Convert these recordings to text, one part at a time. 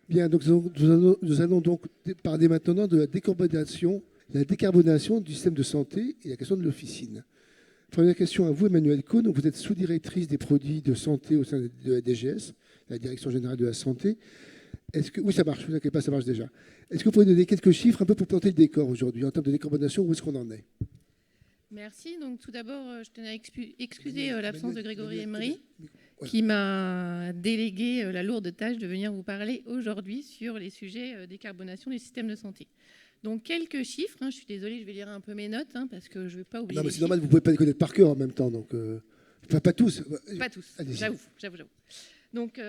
Bien, donc nous allons donc parler maintenant de la décarbonation du système de santé et la question de l'officine. Première question à vous, Emmanuelle Cohn. Donc vous êtes sous-directrice des produits de santé au sein de la DGS, la Direction générale de la santé. Oui, ça marche, ne vous inquiétez pas, ça marche déjà. Est-ce que vous pouvez donner quelques chiffres un peu pour planter le décor aujourd'hui en termes de décarbonation, où est-ce qu'on en est? Merci. Donc, tout d'abord, je tenais à excuser l'absence de Grégory Emery, qui m'a délégué la lourde tâche de venir vous parler aujourd'hui sur les sujets décarbonation des systèmes de santé. Donc, quelques chiffres. Je suis désolée, je vais lire un peu mes notes parce que je ne vais pas oublier. Non, mais c'est normal, vous ne pouvez pas les connaître par cœur en même temps. Donc, enfin, pas tous. Pas tous, j'avoue. Donc,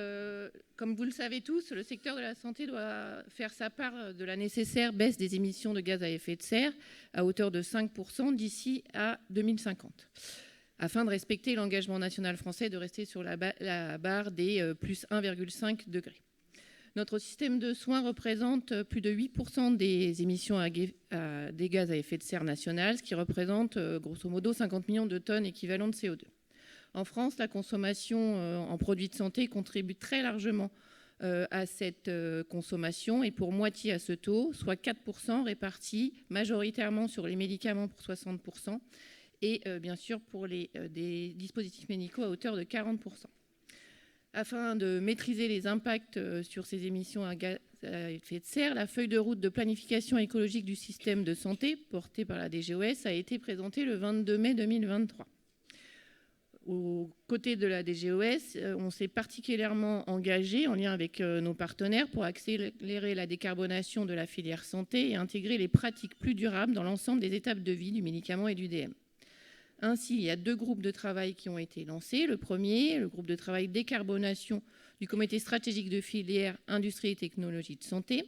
comme vous le savez tous, le secteur de la santé doit faire sa part de la nécessaire baisse des émissions de gaz à effet de serre à hauteur de 5% d'ici à 2050, afin de respecter l'engagement national français de rester sur la barre des plus 1,5 degrés. Notre système de soins représente plus de 8% des émissions des gaz à effet de serre nationales, ce qui représente grosso modo 50 millions de tonnes équivalent de CO2. En France, la consommation en produits de santé contribue très largement à cette consommation et pour moitié à ce taux, soit 4% répartis majoritairement sur les médicaments pour 60% et bien sûr pour des dispositifs médicaux à hauteur de 40%. Afin de maîtriser les impacts sur ces émissions à gaz à effet de serre, la feuille de route de planification écologique du système de santé portée par la DGOS a été présentée le 22 mai 2023. Aux côtés de la DGOS, on s'est particulièrement engagé en lien avec nos partenaires pour accélérer la décarbonation de la filière santé et intégrer les pratiques plus durables dans l'ensemble des étapes de vie du médicament et du DM. Ainsi, il y a 2 groupes de travail qui ont été lancés. Le premier, le groupe de travail décarbonation du comité stratégique de filière industrie et technologie de santé.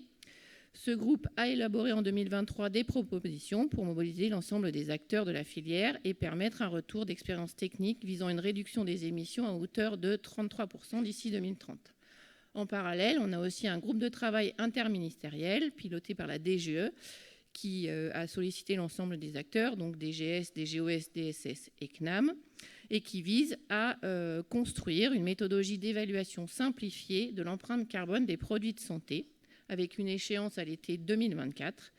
Ce groupe a élaboré en 2023 des propositions pour mobiliser l'ensemble des acteurs de la filière et permettre un retour d'expérience technique visant une réduction des émissions à hauteur de 33% d'ici 2030. En parallèle, on a aussi un groupe de travail interministériel piloté par la DGE qui a sollicité l'ensemble des acteurs, donc DGS, DGOS, DSS et CNAM, et qui vise à construire une méthodologie d'évaluation simplifiée de l'empreinte carbone des produits de santé, avec une échéance à l'été 2024.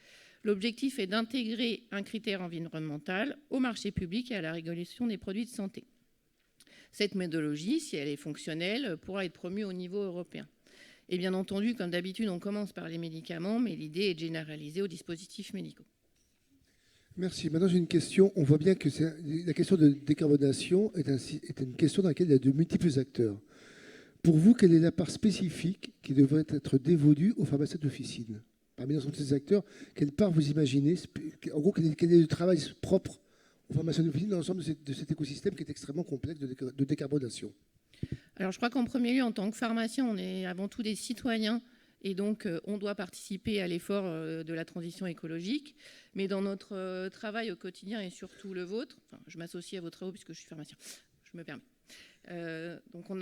L'objectif est d'intégrer un critère environnemental au marché public et à la régulation des produits de santé. Cette méthodologie, si elle est fonctionnelle, pourra être promue au niveau européen. Et bien entendu, comme d'habitude, on commence par les médicaments, mais l'idée est de généraliser aux dispositifs médicaux. Merci. Maintenant, j'ai une question. On voit bien que la question de décarbonation est une question dans laquelle il y a de multiples acteurs. Pour vous, quelle est la part spécifique qui devrait être dévolue aux pharmaciens d'officine? Parmi l'ensemble de ces acteurs, quelle part vous imaginez? En gros, quel est le travail propre aux pharmaciens d'officine dans l'ensemble de cet écosystème qui est extrêmement complexe de décarbonation? Alors, je crois qu'en premier lieu, en tant que pharmacien, on est avant tout des citoyens et donc on doit participer à l'effort de la transition écologique. Mais dans notre travail au quotidien et surtout le vôtre, je m'associe à vos travaux puisque je suis pharmacien, je me permets. Donc on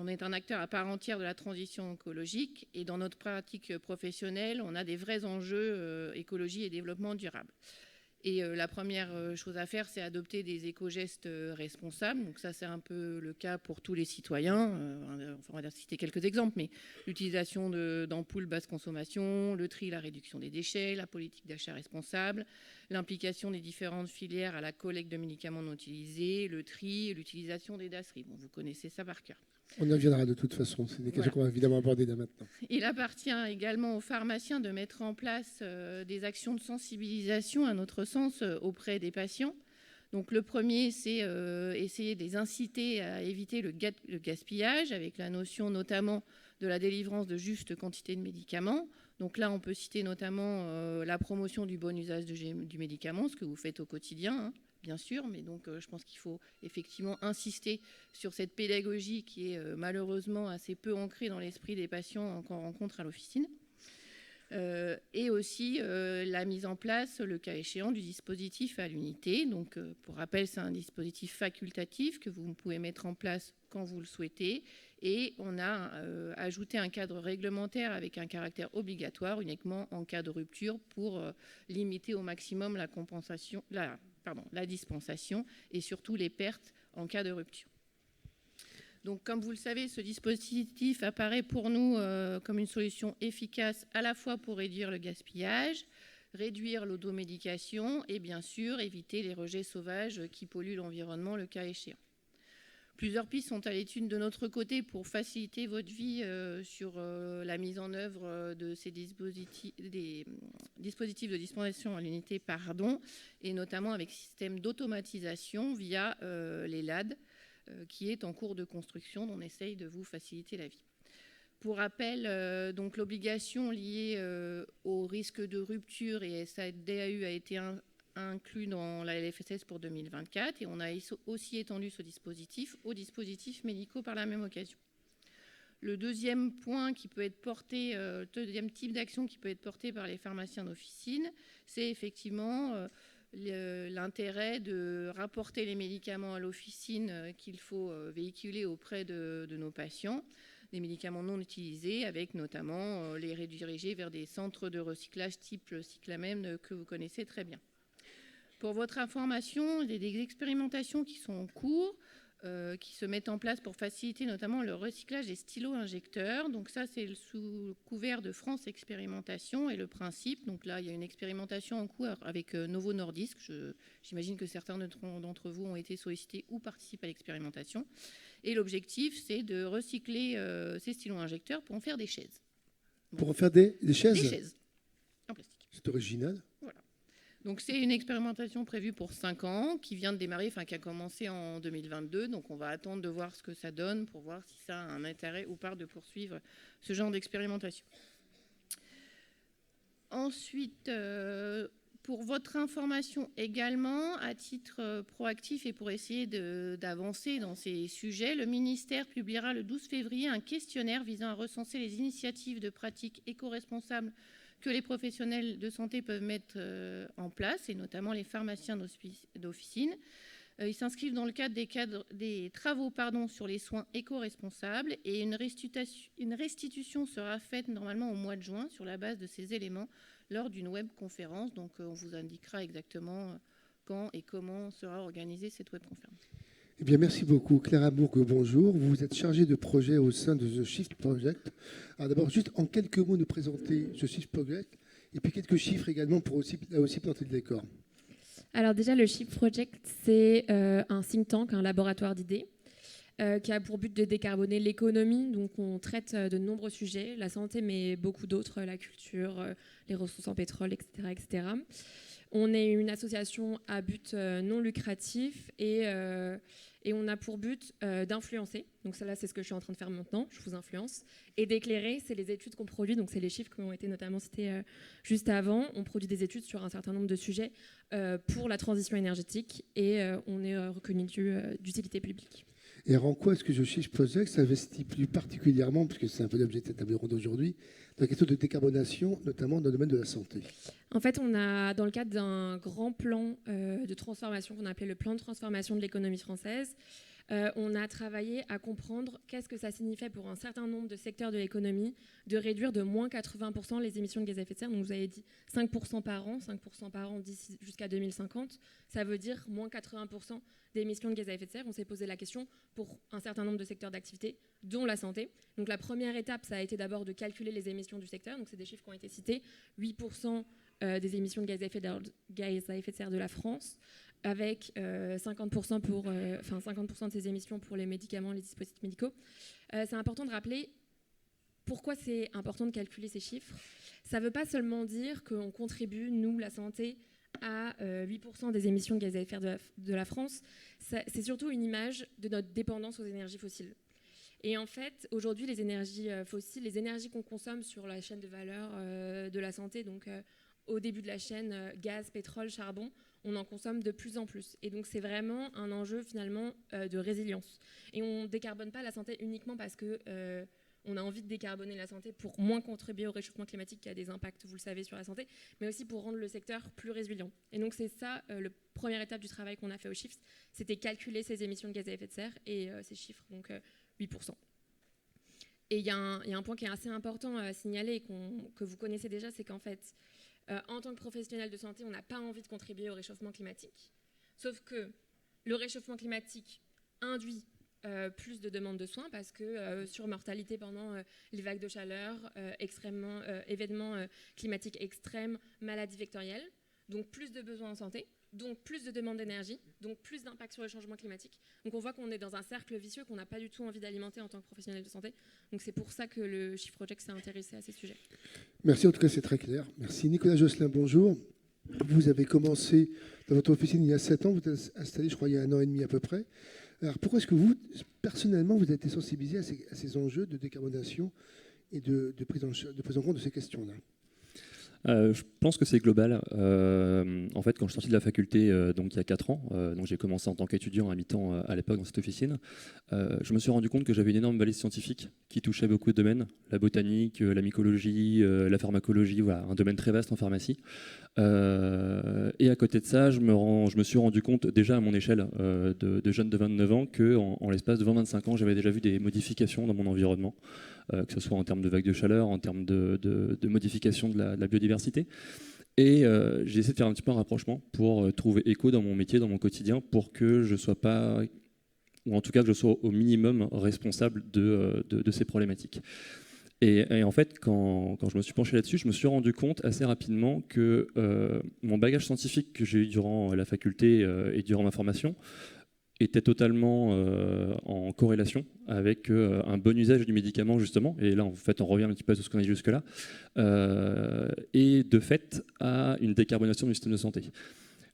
est un acteur à part entière de la transition écologique et dans notre pratique professionnelle, on a des vrais enjeux écologie et développement durable. Et la première chose à faire, c'est adopter des éco-gestes responsables. Donc ça, c'est un peu le cas pour tous les citoyens. On va citer quelques exemples, mais l'utilisation d'ampoules basse consommation, le tri, la réduction des déchets, la politique d'achat responsable, l'implication des différentes filières à la collecte de médicaments non utilisés, le tri, l'utilisation des DASRI. Bon, vous connaissez ça par cœur. On y reviendra de toute façon. C'est des questions qu'on va évidemment aborder là maintenant. Il appartient également aux pharmaciens de mettre en place des actions de sensibilisation, à notre sens, auprès des patients. Donc le premier, c'est essayer de les inciter à éviter le gaspillage, avec la notion notamment de la délivrance de juste quantité de médicaments. Donc là, on peut citer notamment la promotion du bon usage du médicament, ce que vous faites au quotidien, bien sûr, mais donc je pense qu'il faut effectivement insister sur cette pédagogie qui est malheureusement assez peu ancrée dans l'esprit des patients qu'on rencontre à l'officine. Et aussi la mise en place, le cas échéant, du dispositif à l'unité. Donc, pour rappel, c'est un dispositif facultatif que vous pouvez mettre en place quand vous le souhaitez. Et on a ajouté un cadre réglementaire avec un caractère obligatoire uniquement en cas de rupture pour limiter au maximum la dispensation et surtout les pertes en cas de rupture. Donc, comme vous le savez, ce dispositif apparaît pour nous comme une solution efficace à la fois pour réduire le gaspillage, réduire l'automédication et bien sûr éviter les rejets sauvages qui polluent l'environnement le cas échéant. Plusieurs pistes sont à l'étude de notre côté pour faciliter votre vie sur la mise en œuvre de ces dispositifs de dispensation à l'unité, et notamment avec système d'automatisation via les LAD, qui est en cours de construction, dont on essaye de vous faciliter la vie. Pour rappel, donc l'obligation liée au risque de rupture et SADAU a été inclus dans la LFSS pour 2024 et on a aussi étendu ce dispositif aux dispositifs médicaux par la même occasion. Le deuxième point qui peut être porté, deuxième type d'action qui peut être porté par les pharmaciens d'officine, c'est effectivement l'intérêt de rapporter les médicaments à l'officine qu'il faut véhiculer auprès de nos patients, des médicaments non utilisés, avec notamment les rediriger vers des centres de recyclage type Cyclamen que vous connaissez très bien. Pour votre information, il y a des expérimentations qui sont en cours, qui se mettent en place pour faciliter notamment le recyclage des stylos injecteurs. Donc ça, c'est sous couvert de France Expérimentation et le principe. Donc là, il y a une expérimentation en cours avec Novo Nordisk. J'imagine que certains d'entre vous ont été sollicités ou participent à l'expérimentation. Et l'objectif, c'est de recycler ces stylos injecteurs pour en faire des chaises. Pour en faire des chaises? Des chaises en plastique. C'est original. Voilà. Donc c'est une expérimentation prévue pour 5 ans, qui vient de démarrer, enfin qui a commencé en 2022. Donc on va attendre de voir ce que ça donne pour voir si ça a un intérêt ou pas de poursuivre ce genre d'expérimentation. Ensuite, pour votre information également, à titre proactif et pour essayer d'avancer dans ces sujets, le ministère publiera le 12 février un questionnaire visant à recenser les initiatives de pratiques éco-responsables que les professionnels de santé peuvent mettre en place, et notamment les pharmaciens d'officine. Ils s'inscrivent dans le cadre des travaux sur les soins éco-responsables, et une restitution sera faite normalement au mois de juin sur la base de ces éléments lors d'une webconférence. Donc on vous indiquera exactement quand et comment sera organisée cette webconférence. Eh bien, merci beaucoup. Claire Amourgue, bonjour. Vous êtes chargée de projet au sein de The Shift Project. Alors d'abord, juste en quelques mots, nous présenter The Shift Project et puis quelques chiffres également pour aussi planter le décor. Alors déjà, le Shift Project, c'est un think tank, un laboratoire d'idées qui a pour but de décarboner l'économie. Donc on traite de nombreux sujets, la santé, mais beaucoup d'autres, la culture, les ressources en pétrole, etc., etc. On est une association à but non lucratif et on a pour but d'influencer. Donc ça, là, c'est ce que je suis en train de faire maintenant. Je vous influence. Et d'éclairer, c'est les études qu'on produit. Donc c'est les chiffres qui ont été notamment cités juste avant. On produit des études sur un certain nombre de sujets pour la transition énergétique et on est reconnu d'utilité publique. Et en quoi est-ce que The Shift Project s'investit plus particulièrement, puisque c'est un peu l'objet de cette table ronde d'aujourd'hui, dans la question de décarbonation, notamment dans le domaine de la santé? En fait, on a, dans le cadre d'un grand plan de transformation qu'on a appelé le plan de transformation de l'économie française, on a travaillé à comprendre qu'est-ce que ça signifiait pour un certain nombre de secteurs de l'économie de réduire de moins 80% les émissions de gaz à effet de serre. Donc vous avez dit 5% par an d'ici jusqu'à 2050. Ça veut dire moins 80% d'émissions de gaz à effet de serre. On s'est posé la question pour un certain nombre de secteurs d'activité, dont la santé. Donc la première étape, ça a été d'abord de calculer les émissions du secteur. Donc c'est des chiffres qui ont été cités. 8% des émissions de gaz à effet de serre de la France, avec 50% 50% de ces émissions pour les médicaments, les dispositifs médicaux. C'est important de rappeler pourquoi c'est important de calculer ces chiffres. Ça ne veut pas seulement dire qu'on contribue, nous, la santé, à 8% des émissions de gaz à effet de serre de la France. C'est surtout une image de notre dépendance aux énergies fossiles. Et en fait, aujourd'hui, les énergies fossiles, les énergies qu'on consomme sur la chaîne de valeur de la santé, donc au début de la chaîne, gaz, pétrole, charbon, on en consomme de plus en plus. Et donc, c'est vraiment un enjeu, finalement, de résilience. Et on ne décarbone pas la santé uniquement parce qu'on a envie de décarboner la santé pour moins contribuer au réchauffement climatique qui a des impacts, vous le savez, sur la santé, mais aussi pour rendre le secteur plus résilient. Et donc, c'est ça, la première étape du travail qu'on a fait au Shift, c'était calculer ces émissions de gaz à effet de serre et ces chiffres, donc 8%. Et il y a un point qui est assez important à signaler et que vous connaissez déjà, c'est qu'en fait, en tant que professionnel de santé, on n'a pas envie de contribuer au réchauffement climatique. Sauf que le réchauffement climatique induit plus de demandes de soins parce que surmortalité pendant les vagues de chaleur, événements climatiques extrêmes, maladies vectorielles, donc plus de besoins en santé, donc plus de demandes d'énergie, donc plus d'impact sur le changement climatique. Donc on voit qu'on est dans un cercle vicieux qu'on n'a pas du tout envie d'alimenter en tant que professionnel de santé. Donc c'est pour ça que le Shift Project s'est intéressé à ces sujets. Merci, en tout cas c'est très clair. Merci. Nicolas Josselin, bonjour. Vous avez commencé dans votre officine il y a 7 ans, vous êtes installé je crois il y a 1 an et demi à peu près. Alors pourquoi est-ce que vous, personnellement, vous avez été sensibilisé à ces enjeux de décarbonation et de prise en compte de ces questions-là? Je pense que c'est global. En fait, quand je suis sorti de la faculté, donc il y a 4 ans, donc j'ai commencé en tant qu'étudiant à mi-temps à l'époque dans cette officine, je me suis rendu compte que j'avais une énorme balise scientifique qui touchait beaucoup de domaines, la botanique, la mycologie, la pharmacologie, voilà, un domaine très vaste en pharmacie. Et à côté de ça, je me suis rendu compte déjà à mon échelle de jeune de 29 ans qu'en l'espace de 20-25 ans, j'avais déjà vu des modifications dans mon environnement, que ce soit en termes de vagues de chaleur, en termes de modification de la biodiversité. Et j'ai essayé de faire un petit peu un rapprochement pour trouver écho dans mon métier, dans mon quotidien, pour que je sois pas, ou en tout cas que je sois au minimum responsable de ces problématiques. Et en fait, quand je me suis penché là-dessus, je me suis rendu compte assez rapidement que mon bagage scientifique que j'ai eu durant la faculté et durant ma formation était totalement en corrélation avec un bon usage du médicament, justement. Et là, en fait, on revient un petit peu à tout ce qu'on a dit jusque-là. Et de fait, à une décarbonation du système de santé.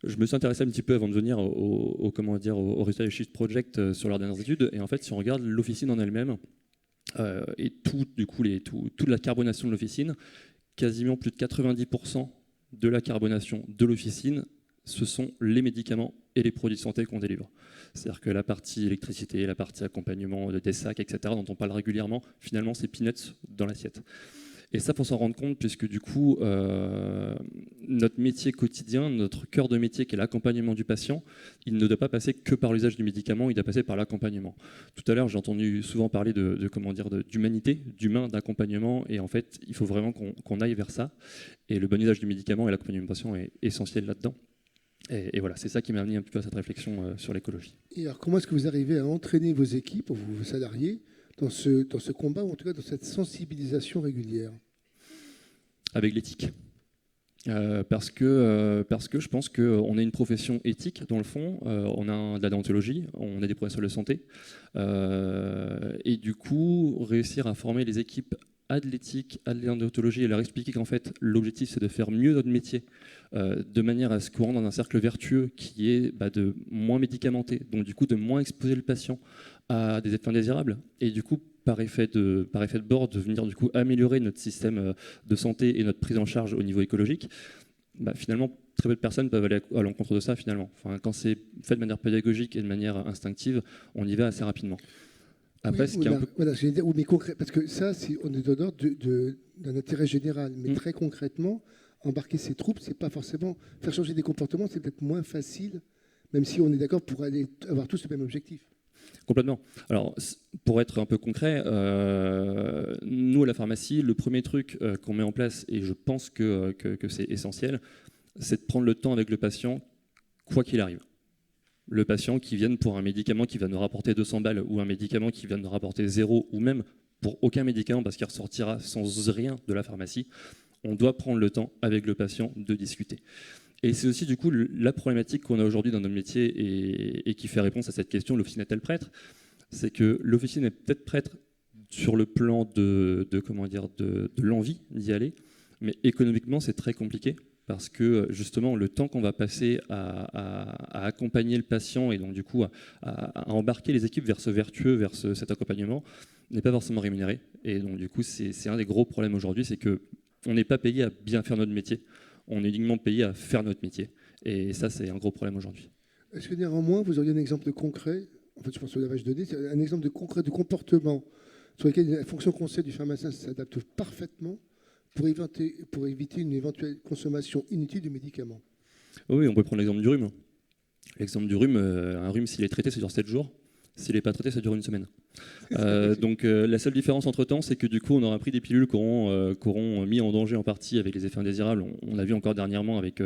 Je me suis intéressé un petit peu avant de venir au résultat du Shift Project sur leurs dernières études. Et en fait, si on regarde l'officine en elle-même, et toute la carbonation de l'officine, quasiment plus de 90% de la carbonation de l'officine, ce sont les médicaments et les produits de santé qu'on délivre. C'est-à-dire que la partie électricité, la partie accompagnement des sacs, etc., dont on parle régulièrement, finalement, c'est peanuts dans l'assiette. Et ça, pour s'en rendre compte, puisque du coup, notre métier quotidien, notre cœur de métier, qui est l'accompagnement du patient, il ne doit pas passer que par l'usage du médicament, il doit passer par l'accompagnement. Tout à l'heure, j'ai entendu souvent parler d'humanité, d'humain, d'accompagnement, et en fait, il faut vraiment qu'on aille vers ça. Et le bon usage du médicament et l'accompagnement du patient est essentiel là-dedans. Et voilà, c'est ça qui m'a amené un peu à cette réflexion sur l'écologie. Et alors, comment est-ce que vous arrivez à entraîner vos équipes, vos salariés, dans ce combat, ou en tout cas dans cette sensibilisation régulière? Avec l'éthique. Parce que je pense qu'on est une profession éthique, dans le fond. On a de la déontologie, on est des professionnels de santé. Et du coup, réussir à former les équipes à de l'éthique, à de la déontologie, et leur expliquer qu'en fait, l'objectif, c'est de faire mieux notre métier, de manière à ce qu'on rentre dans un cercle vertueux qui est de moins médicamenter, donc du coup de moins exposer le patient à des effets indésirables, et du coup, par effet de bord, de venir du coup améliorer notre système de santé et notre prise en charge au niveau écologique. Finalement, très peu de personnes peuvent aller à l'encontre de ça, finalement. Enfin, quand c'est fait de manière pédagogique et de manière instinctive, on y va assez rapidement. Après, oui, mais concret, parce que ça, on est dans l'ordre d'un intérêt général, mais très concrètement, embarquer ces troupes, c'est pas forcément faire changer des comportements, c'est peut-être moins facile, même si on est d'accord pour aller avoir tous le même objectif. Complètement. Alors, pour être un peu concret, nous, à la pharmacie, le premier truc qu'on met en place, et je pense que c'est essentiel, c'est de prendre le temps avec le patient, quoi qu'il arrive. Le patient qui vienne pour un médicament qui va nous rapporter 200 balles, ou un médicament qui va nous rapporter 0, ou même pour aucun médicament parce qu'il ressortira sans rien de la pharmacie, on doit prendre le temps avec le patient de discuter. Et c'est aussi du coup la problématique qu'on a aujourd'hui dans notre métier et qui fait réponse à cette question, l'officine est-elle prête? C'est que l'officine est peut-être prête sur le plan de l'envie d'y aller, mais économiquement c'est très compliqué parce que justement le temps qu'on va passer à accompagner le patient et donc du coup à embarquer les équipes vers ce vertueux, vers cet accompagnement n'est pas forcément rémunéré. Et donc du coup c'est un des gros problèmes aujourd'hui, c'est qu'on n'est pas payé à bien faire notre métier. On est uniquement payé à faire notre métier. Et ça, c'est un gros problème aujourd'hui. Est-ce que néanmoins, vous auriez un exemple concret, en fait, je pense au lavage de nez, c'est un exemple concret de comportement sur lequel la fonction conseil du pharmacien s'adapte parfaitement pour éviter une éventuelle consommation inutile de médicaments? Oui, on peut prendre l'exemple du rhume. L'exemple du rhume, un rhume, s'il est traité, ça dure 7 jours. S'il n'est pas traité, ça dure 1 semaine. Donc la seule différence entre-temps, c'est que du coup, on aura pris des pilules qu'auront mis en danger en partie avec les effets indésirables. On l'a vu encore dernièrement avec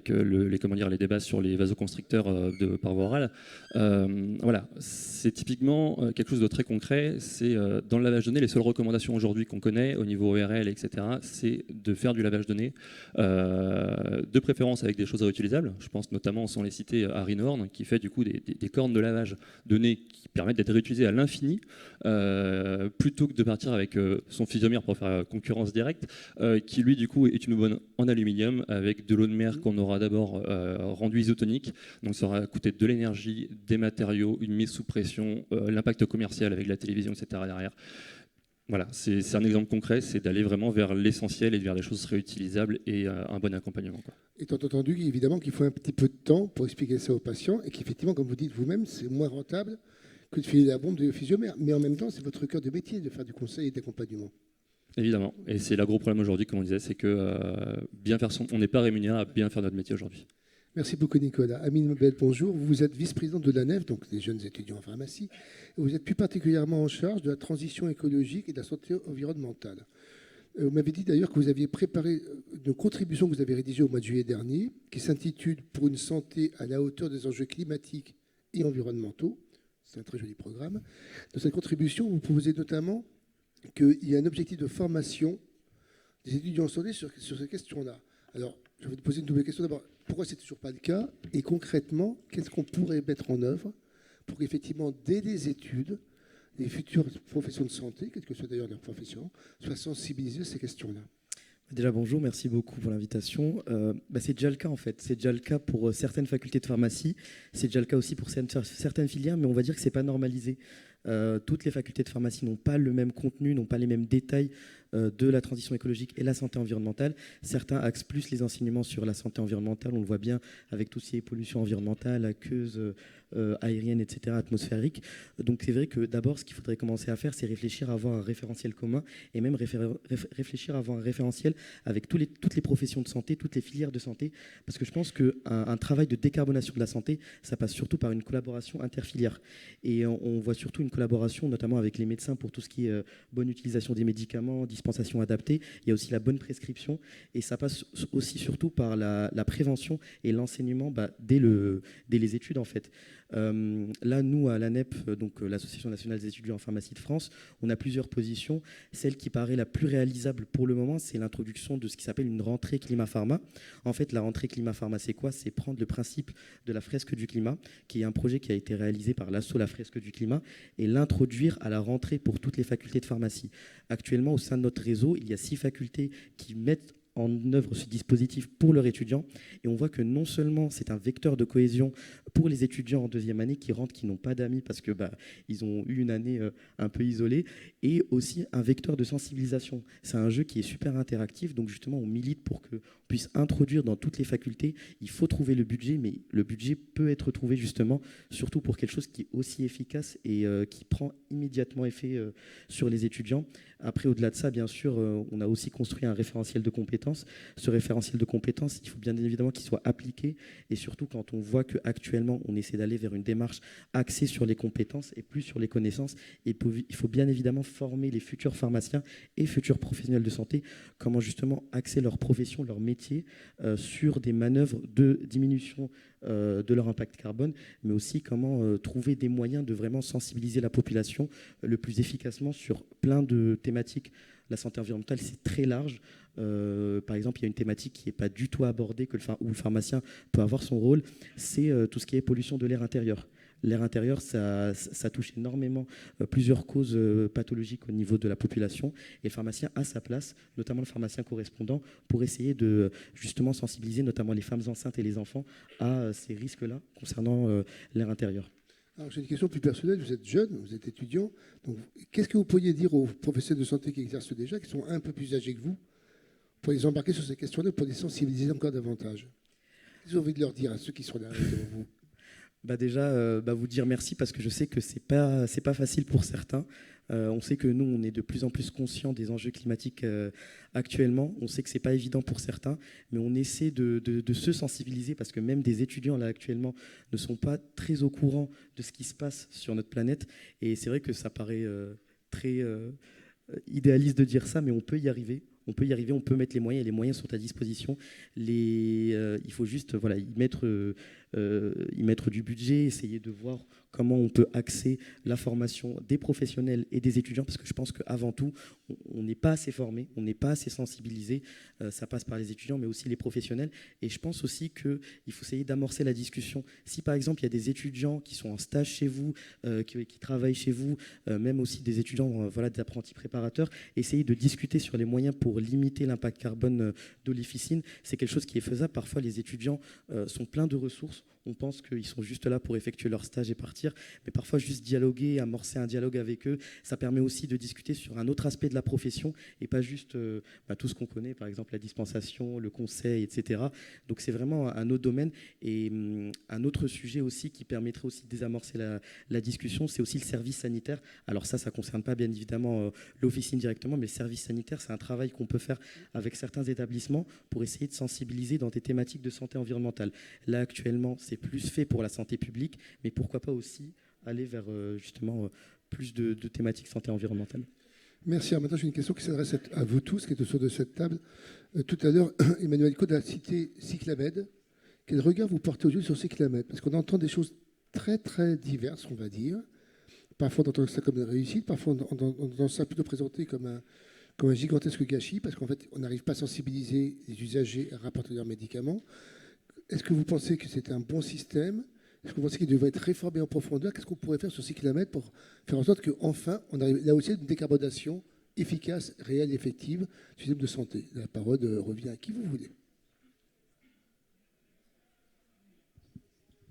les débats sur les vasoconstricteurs par voie orale. Voilà, c'est typiquement quelque chose de très concret. C'est dans le lavage de nez, les seules recommandations aujourd'hui qu'on connaît au niveau ORL, etc., c'est de faire du lavage de nez, de préférence avec des choses réutilisables. Je pense notamment, sans les citer, à Rhinorn, qui fait du coup des cornes de lavage de nez qui permettent d'être réutilisées à l'infini, plutôt que de partir avec son physiomère pour faire concurrence directe, qui lui du coup est une bonne en aluminium avec de l'eau de mer qu'on aura d'abord rendue isotonique, donc ça aura coûté de l'énergie, des matériaux, une mise sous pression, l'impact commercial avec la télévision, etc. derrière. Voilà, c'est un exemple concret, c'est d'aller vraiment vers l'essentiel et vers des choses réutilisables et un bon accompagnement, quoi. Étant entendu évidemment qu'il faut un petit peu de temps pour expliquer ça aux patients et qu'effectivement, comme vous dites vous-même, c'est moins rentable que de filer la bombe de physiomère. Mais en même temps, c'est votre cœur de métier de faire du conseil et d'accompagnement. Évidemment, et c'est le gros problème aujourd'hui, comme on disait, c'est que on n'est pas rémunéré à bien faire notre métier aujourd'hui. Merci beaucoup Nicolas. Amine Mebel, bonjour. Vous êtes vice-président de l'ANEF, donc des jeunes étudiants en pharmacie. Et vous êtes plus particulièrement en charge de la transition écologique et de la santé environnementale. Vous m'avez dit d'ailleurs que vous aviez préparé une contribution que vous avez rédigée au mois de juillet dernier, qui s'intitule « Pour une santé à la hauteur des enjeux climatiques et environnementaux ». C'est un très joli programme. Dans cette contribution, vous proposez notamment qu'il y a un objectif de formation des étudiants en santé sur ces questions-là. Alors, je vais vous poser une double question. D'abord, pourquoi ce n'est toujours pas le cas? Et concrètement, qu'est-ce qu'on pourrait mettre en œuvre pour qu'effectivement, dès les études, les futures professions de santé, quelle que soit d'ailleurs leur profession, soient sensibilisées à ces questions-là? Déjà, bonjour, merci beaucoup pour l'invitation. C'est déjà le cas en fait. C'est déjà le cas pour certaines facultés de pharmacie. C'est déjà le cas aussi pour certaines filières, mais on va dire que ce n'est pas normalisé. Toutes les facultés de pharmacie n'ont pas le même contenu, n'ont pas les mêmes détails de la transition écologique et la santé environnementale. Certains axent plus les enseignements sur la santé environnementale, on le voit bien avec tout ce qui est pollution environnementale, aqueuse, aérienne, etc., atmosphérique. Donc c'est vrai que d'abord, ce qu'il faudrait commencer à faire, c'est réfléchir à avoir un référentiel commun et même réfléchir à avoir un référentiel avec toutes les professions de santé, toutes les filières de santé, parce que je pense qu'un travail de décarbonation de la santé, ça passe surtout par une collaboration interfilière. Et on voit surtout une collaboration, notamment avec les médecins pour tout ce qui est bonne utilisation des médicaments, dispensation adaptée. Il y a aussi la bonne prescription et ça passe aussi surtout par la prévention et l'enseignement dès les études en fait. Là, nous, à l'ANEP, donc l'Association nationale des étudiants en pharmacie de France, on a plusieurs positions. Celle qui paraît la plus réalisable pour le moment, c'est l'introduction de ce qui s'appelle une rentrée climat-pharma. En fait, la rentrée climat-pharma, c'est quoi? C'est prendre le principe de la fresque du climat, qui est un projet qui a été réalisé par l'ASSO, la fresque du climat, et l'introduire à la rentrée pour toutes les facultés de pharmacie. Actuellement, au sein de notre réseau, il y a 6 facultés qui mettent en œuvre ce dispositif pour leurs étudiants. Et on voit que non seulement c'est un vecteur de cohésion pour les étudiants en deuxième année qui rentrent, qui n'ont pas d'amis parce que ils ont eu une année un peu isolée, et aussi un vecteur de sensibilisation. C'est un jeu qui est super interactif, donc justement on milite pour qu'on puisse introduire dans toutes les facultés. Il faut trouver le budget, mais le budget peut être trouvé justement, surtout pour quelque chose qui est aussi efficace et qui prend immédiatement effet sur les étudiants. Après, au-delà de ça, bien sûr, on a aussi construit un référentiel de compétences. Ce référentiel de compétences, il faut bien évidemment qu'il soit appliqué. Et surtout, quand on voit qu'actuellement, on essaie d'aller vers une démarche axée sur les compétences et plus sur les connaissances, et il faut bien évidemment former les futurs pharmaciens et futurs professionnels de santé, comment justement axer leur profession, leur métier sur des manœuvres de diminution de leur impact carbone, mais aussi comment trouver des moyens de vraiment sensibiliser la population le plus efficacement sur plein de thématiques. La santé environnementale, c'est très large. Par exemple, il y a une thématique qui n'est pas du tout abordée, où le pharmacien peut avoir son rôle, c'est tout ce qui est pollution de l'air intérieur. L'air intérieur, ça touche énormément plusieurs causes pathologiques au niveau de la population. Et le pharmacien a sa place, notamment le pharmacien correspondant, pour essayer de justement sensibiliser notamment les femmes enceintes et les enfants à ces risques-là concernant l'air intérieur. Alors, j'ai une question plus personnelle. Vous êtes jeune, vous êtes étudiant. Donc, qu'est-ce que vous pourriez dire aux professionnels de santé qui exercent déjà, qui sont un peu plus âgés que vous, pour les embarquer sur ces questions-là, pour les sensibiliser encore davantage? Qu'est-ce que vous avez envie de leur dire à ceux qui sont là devant vous? Déjà, vous dire merci parce que je sais que c'est pas facile pour certains. On sait que nous, on est de plus en plus conscients des enjeux climatiques actuellement. On sait que c'est pas évident pour certains, mais on essaie de se sensibiliser parce que même des étudiants là actuellement ne sont pas très au courant de ce qui se passe sur notre planète. Et c'est vrai que ça paraît très idéaliste de dire ça, mais on peut y arriver. On peut y arriver, on peut mettre les moyens, et les moyens sont à disposition. Il faut juste y mettre du budget, essayer de voir comment on peut axer la formation des professionnels et des étudiants, parce que je pense qu'avant tout, on n'est pas assez formé, on n'est pas assez sensibilisé. Ça passe par les étudiants, mais aussi les professionnels. Et je pense aussi qu'il faut essayer d'amorcer la discussion. Si par exemple, il y a des étudiants qui sont en stage chez vous, qui travaillent chez vous, même aussi des étudiants, des apprentis préparateurs, essayer de discuter sur les moyens pour limiter l'impact carbone de l'officine. C'est quelque chose qui est faisable. Parfois, les étudiants sont pleins de ressources. On pense qu'ils sont juste là pour effectuer leur stage et partir. Mais parfois, juste dialoguer, amorcer un dialogue avec eux, ça permet aussi de discuter sur un autre aspect de la profession et pas juste tout ce qu'on connaît, par exemple la dispensation, le conseil, etc. Donc, c'est vraiment un autre domaine. Et un autre sujet aussi qui permettrait aussi de désamorcer la discussion, c'est aussi le service sanitaire. Alors ça ne concerne pas bien évidemment l'officine directement, mais le service sanitaire, c'est un travail qu'on peut faire avec certains établissements pour essayer de sensibiliser dans des thématiques de santé environnementale. Là, actuellement, c'est plus fait pour la santé publique, mais pourquoi pas aussi aller vers justement plus de thématiques santé environnementale. Merci. Alors maintenant, j'ai une question qui s'adresse à vous tous, qui êtes autour de cette table. Tout à l'heure, Emmanuel Code a cité Cyclamed. Quel regard vous portez aujourd'hui sur Cyclamed? Parce qu'on entend des choses très, très diverses, on va dire. Parfois, on entend ça comme une réussite, parfois, on entend ça plutôt présenté comme un gigantesque gâchis, parce qu'en fait, on n'arrive pas à sensibiliser les usagers à rapporter leurs médicaments. Est-ce que vous pensez que c'est un bon système? Est-ce que vous pensez qu'il devrait être réformé en profondeur? Qu'est-ce qu'on pourrait faire sur Cyclamed pour faire en sorte qu'enfin, on arrive là aussi à une décarbonation efficace, réelle, effective du système de santé? La parole revient à qui vous voulez.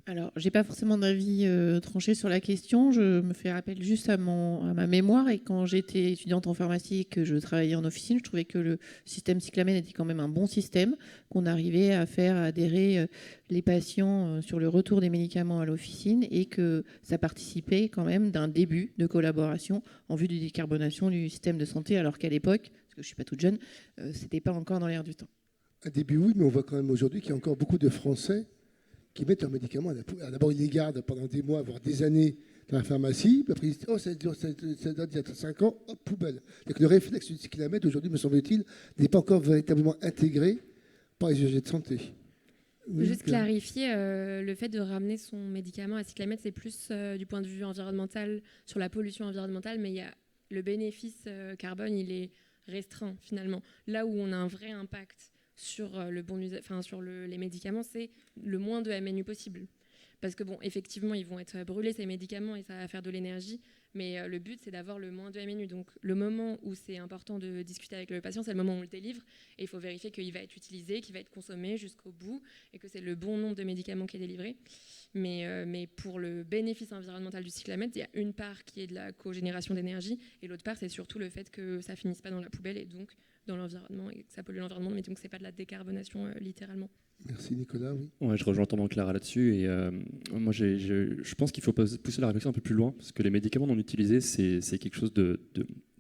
Alors, je n'ai pas forcément d'avis tranché sur la question. Je me fais rappel juste à ma mémoire. Et quand j'étais étudiante en pharmacie et que je travaillais en officine, je trouvais que le système Cyclamen était quand même un bon système, qu'on arrivait à faire adhérer les patients sur le retour des médicaments à l'officine et que ça participait quand même d'un début de collaboration en vue de décarbonation du système de santé, alors qu'à l'époque, parce que je ne suis pas toute jeune, ce n'était pas encore dans l'air du temps. Un début, oui, mais on voit quand même aujourd'hui qu'il y a encore beaucoup de Français qui mettent leurs médicaments à la poubelle. D'abord, ils les gardent pendant des mois, voire des années dans la pharmacie. Puis après, ils disent « Oh, ça date d'il y a 5 ans, hop, poubelle ». Donc le réflexe du Cyclamed, aujourd'hui, me semble-t-il, n'est pas encore véritablement intégré par les usagers de santé. Oui, juste clarifier, le fait de ramener son médicament à Cyclamed, c'est plus du point de vue environnemental, sur la pollution environnementale, mais il y a le bénéfice carbone, il est restreint finalement. Là où on a un vrai impact sur le bon usage, sur les médicaments, c'est le moins de MNU possible. Parce que bon, effectivement, ils vont être brûlés ces médicaments et ça va faire de l'énergie, mais le but c'est d'avoir le moins de MNU. Donc le moment où c'est important de discuter avec le patient, c'est le moment où on le délivre et il faut vérifier qu'il va être utilisé, qu'il va être consommé jusqu'au bout et que c'est le bon nombre de médicaments qui est délivré. Mais pour le bénéfice environnemental du Cyclamed, il y a une part qui est de la cogénération d'énergie et l'autre part c'est surtout le fait que ça finisse pas dans la poubelle et donc dans l'environnement et que ça pollue l'environnement, mais donc c'est pas de la décarbonation littéralement. Merci Nicolas, oui. Ouais, je rejoins totalement Clara là-dessus et moi je pense qu'il faut pousser la réflexion un peu plus loin parce que les médicaments non utilisés c'est quelque chose de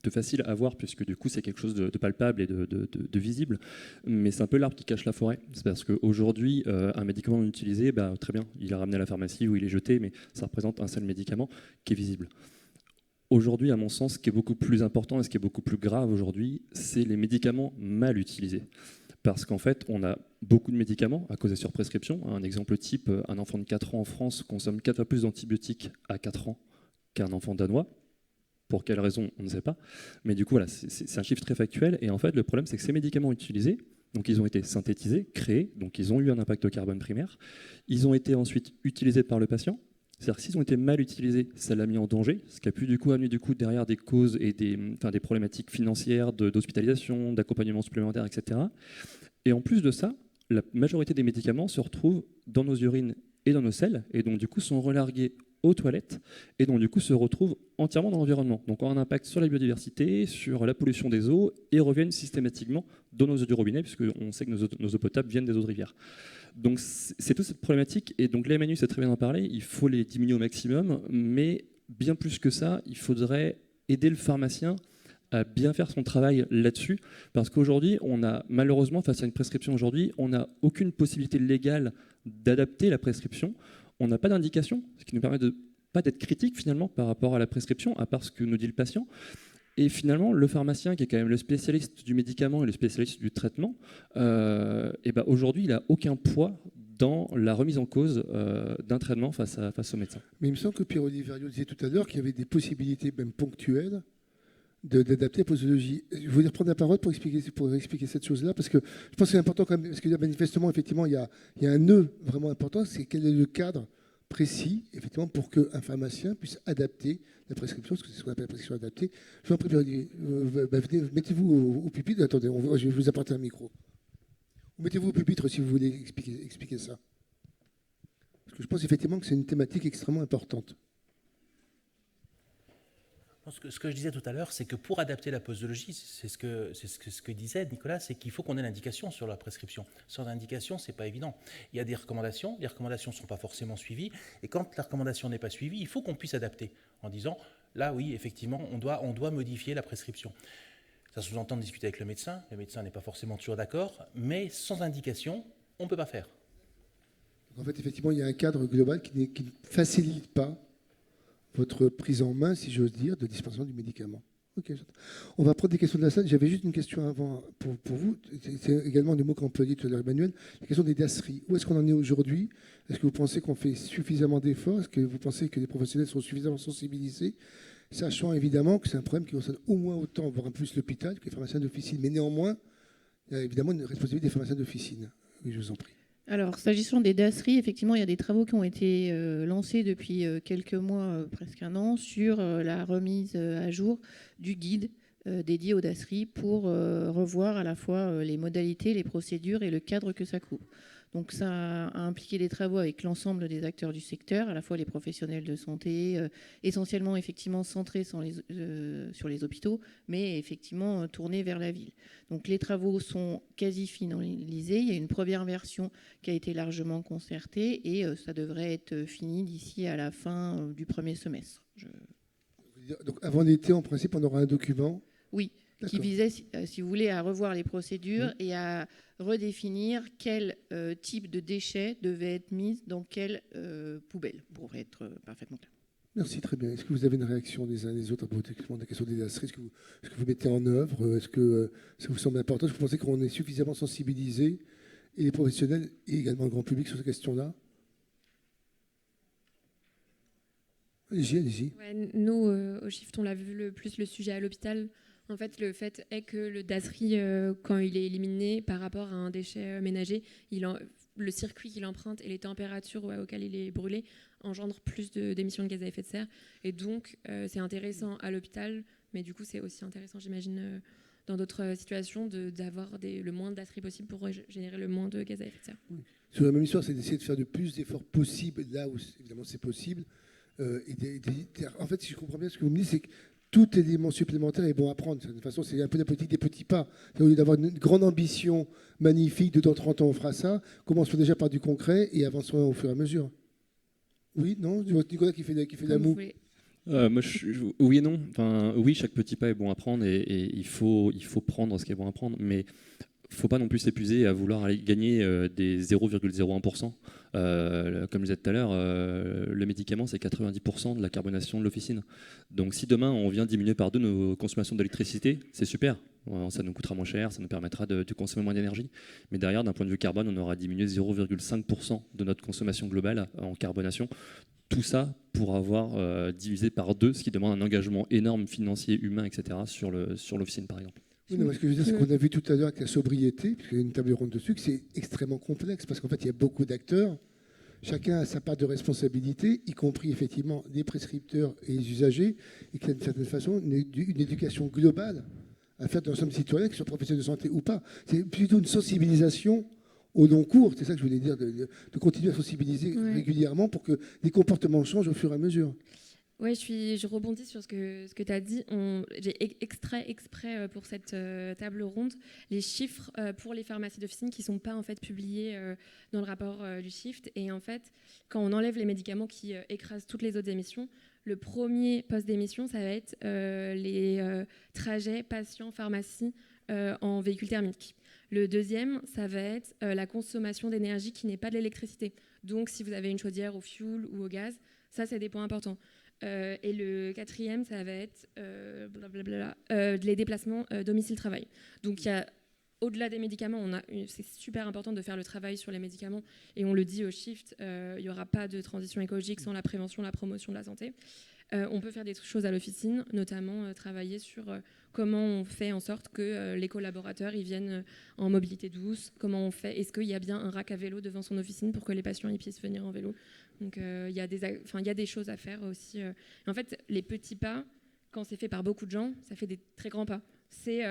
facile à voir puisque du coup c'est quelque chose de palpable et de visible, mais c'est un peu l'arbre qui cache la forêt. C'est parce qu'aujourd'hui un médicament non utilisé, très bien, il est ramené à la pharmacie ou il est jeté, mais ça représente un seul médicament qui est visible. Aujourd'hui, à mon sens, ce qui est beaucoup plus important et ce qui est beaucoup plus grave aujourd'hui, c'est les médicaments mal utilisés. Parce qu'en fait, on a beaucoup de médicaments à cause des surprescriptions. Un exemple type, un enfant de 4 ans en France consomme 4 fois plus d'antibiotiques à 4 ans qu'un enfant danois. Pour quelle raison, on ne sait pas. Mais du coup, voilà, c'est un chiffre très factuel. Et en fait, le problème, c'est que ces médicaments utilisés, donc ils ont été synthétisés, créés, donc ils ont eu un impact au carbone primaire. Ils ont été ensuite utilisés par le patient. C'est-à-dire que s'ils ont été mal utilisés, ça l'a mis en danger, ce qui a pu amener derrière des causes et des problématiques financières, d'hospitalisation, d'accompagnement supplémentaire, etc. Et en plus de ça, la majorité des médicaments se retrouvent dans nos urines et dans nos selles, et donc du coup sont relargués aux toilettes et donc du coup se retrouvent entièrement dans l'environnement. Donc ont un impact sur la biodiversité, sur la pollution des eaux et reviennent systématiquement dans nos eaux du robinet puisqu'on sait que nos eaux potables viennent des eaux de rivière. Donc c'est toute cette problématique et donc l'AMNU sait très bien en parler, il faut les diminuer au maximum, mais bien plus que ça, il faudrait aider le pharmacien à bien faire son travail là-dessus, parce qu'aujourd'hui, on a malheureusement, face à une prescription aujourd'hui, on n'a aucune possibilité légale d'adapter la prescription. On n'a pas d'indication, ce qui nous permet de pas d'être critique finalement par rapport à la prescription, à part ce que nous dit le patient. Et finalement, le pharmacien, qui est quand même le spécialiste du médicament et le spécialiste du traitement, et ben aujourd'hui, il n'a aucun poids dans la remise en cause d'un traitement face au médecin. Mais il me semble que Pierre-Olivier Verriot disait tout à l'heure qu'il y avait des possibilités, même ponctuelles, d'adapter la posologie. Je voulais reprendre la parole pour expliquer cette chose-là, parce que je pense que c'est important quand même, parce que là, manifestement, effectivement, il y a un nœud vraiment important, c'est quel est le cadre précis, effectivement, pour qu'un pharmacien puisse adapter la prescription, parce que c'est ce qu'on appelle la prescription adaptée. Je vous en prie, venez, mettez-vous au pupitre. Attendez, je vais vous apporter un micro. Mettez-vous au pupitre si vous voulez expliquer ça. Parce que je pense effectivement que c'est une thématique extrêmement importante. Ce que je disais tout à l'heure, c'est que pour adapter la posologie, c'est ce que disait Nicolas, c'est qu'il faut qu'on ait l'indication sur la prescription. Sans indication, c'est pas évident. Il y a des recommandations, les recommandations ne sont pas forcément suivies, et quand la recommandation n'est pas suivie, il faut qu'on puisse adapter en disant, là oui, effectivement, on doit modifier la prescription. Ça sous-entend de discuter avec le médecin n'est pas forcément toujours d'accord, mais sans indication, on ne peut pas faire. En fait, effectivement, il y a un cadre global qui ne facilite pas votre prise en main, si j'ose dire, de dispensation du médicament. Ok, on va prendre des questions de la salle. J'avais juste une question avant pour vous. C'est également des mots qu'on peut dire tout à l'heure, Emmanuel. La question des DASRI. Où est-ce qu'on en est aujourd'hui? Est-ce que vous pensez qu'on fait suffisamment d'efforts? Est-ce que vous pensez que les professionnels sont suffisamment sensibilisés? Sachant évidemment que c'est un problème qui concerne au moins autant, voire un plus l'hôpital que les pharmaciens d'officine. Mais néanmoins, il y a évidemment une responsabilité des pharmaciens d'officine. Oui, je vous en prie. Alors, s'agissant des DASRI, effectivement, il y a des travaux qui ont été lancés depuis quelques mois, presque un an, sur la remise à jour du guide dédié aux DASRI pour revoir à la fois les modalités, les procédures et le cadre que ça couvre. Donc ça a impliqué des travaux avec l'ensemble des acteurs du secteur, à la fois les professionnels de santé, essentiellement effectivement centrés sur les hôpitaux, mais effectivement tournés vers la ville. Donc les travaux sont quasi finalisés. Il y a une première version qui a été largement concertée et ça devrait être fini d'ici à la fin du premier semestre. Donc avant l'été, en principe, on aura un document. Oui. Qui visait, si vous voulez, à revoir les procédures et à redéfinir quel type de déchets devait être mis dans quelle poubelle, pour être parfaitement clair. Merci, très bien. Est-ce que vous avez une réaction des uns et des autres à propos de la question des DASRI? Est-ce que vous mettez en œuvre? Est-ce que ça vous semble important? Est-ce que vous pensez qu'on est suffisamment sensibilisé, et les professionnels et également le grand public, sur cette question-là? Allez-y. Ouais, nous, au Shift, on l'a vu le plus le sujet à l'hôpital. En fait, le fait est que le DASRI, quand il est éliminé par rapport à un déchet ménager, le circuit qu'il emprunte et les températures auxquelles il est brûlé engendrent plus d'émissions de gaz à effet de serre. Et donc, c'est intéressant à l'hôpital, mais du coup, c'est aussi intéressant, j'imagine, dans d'autres situations, d'avoir le moins de DASRI possible pour générer le moins de gaz à effet de serre. Oui. Sur la même histoire, c'est d'essayer de faire le plus d'efforts possible là où, évidemment, c'est possible. En fait, si je comprends bien ce que vous me dites, c'est que tout élément supplémentaire est bon à prendre. De toute façon, c'est un peu la politique des petits pas. Au lieu d'avoir une grande ambition magnifique de dans 30 ans, on fera ça, commençons déjà par du concret et avançons au fur et à mesure. Oui, non? Je vois Nicolas qui fait la moue. Oui et non. Enfin, oui, chaque petit pas est bon à prendre et il faut prendre ce qui est bon à prendre. Mais il ne faut pas non plus s'épuiser à vouloir aller gagner des 0,01%. Comme je disais tout à l'heure, le médicament, c'est 90% de la carbonation de l'officine. Donc si demain, on vient diminuer par 2 nos consommations d'électricité, c'est super. Ça nous coûtera moins cher, ça nous permettra de consommer moins d'énergie. Mais derrière, d'un point de vue carbone, on aura diminué 0,5% de notre consommation globale en carbonation. Tout ça pour avoir divisé par 2, ce qui demande un engagement énorme financier, humain, etc. sur l'officine, par exemple. Oui, non, ce que je veux dire, c'est qu'on a vu tout à l'heure avec la sobriété, puisqu'il y a une table ronde dessus, que c'est extrêmement complexe, parce qu'en fait, il y a beaucoup d'acteurs, chacun a sa part de responsabilité, y compris effectivement les prescripteurs et les usagers, et qu'il y a d'une certaine façon une éducation globale à faire de l'ensemble des citoyens, qu'ils soient professionnels de santé ou pas. C'est plutôt une sensibilisation au long cours, c'est ça que je voulais dire, de continuer à sensibiliser régulièrement pour que les comportements changent au fur et à mesure. Oui, je rebondis sur ce que tu as dit. J'ai extrait exprès pour cette table ronde les chiffres pour les pharmacies d'officine qui ne sont pas en fait publiés dans le rapport du Shift. Et en fait, quand on enlève les médicaments qui écrasent toutes les autres émissions, le premier poste d'émission, ça va être les trajets patients-pharmacie en véhicule thermique. Le deuxième, ça va être la consommation d'énergie qui n'est pas de l'électricité. Donc, si vous avez une chaudière au fioul ou au gaz, ça, c'est des points importants. Et le quatrième, ça va être les déplacements domicile-travail. Donc, il y a, au-delà des médicaments, c'est super important de faire le travail sur les médicaments. Et on le dit au Shift, il n'y aura pas de transition écologique sans la prévention, la promotion de la santé. On peut faire des choses à l'officine, notamment travailler sur comment on fait en sorte que les collaborateurs ils viennent en mobilité douce, comment on fait, est-ce qu'il y a bien un rack à vélo devant son officine pour que les patients ils puissent venir en vélo. Donc il y a des choses à faire aussi. En fait, les petits pas, quand c'est fait par beaucoup de gens, ça fait des très grands pas. C'est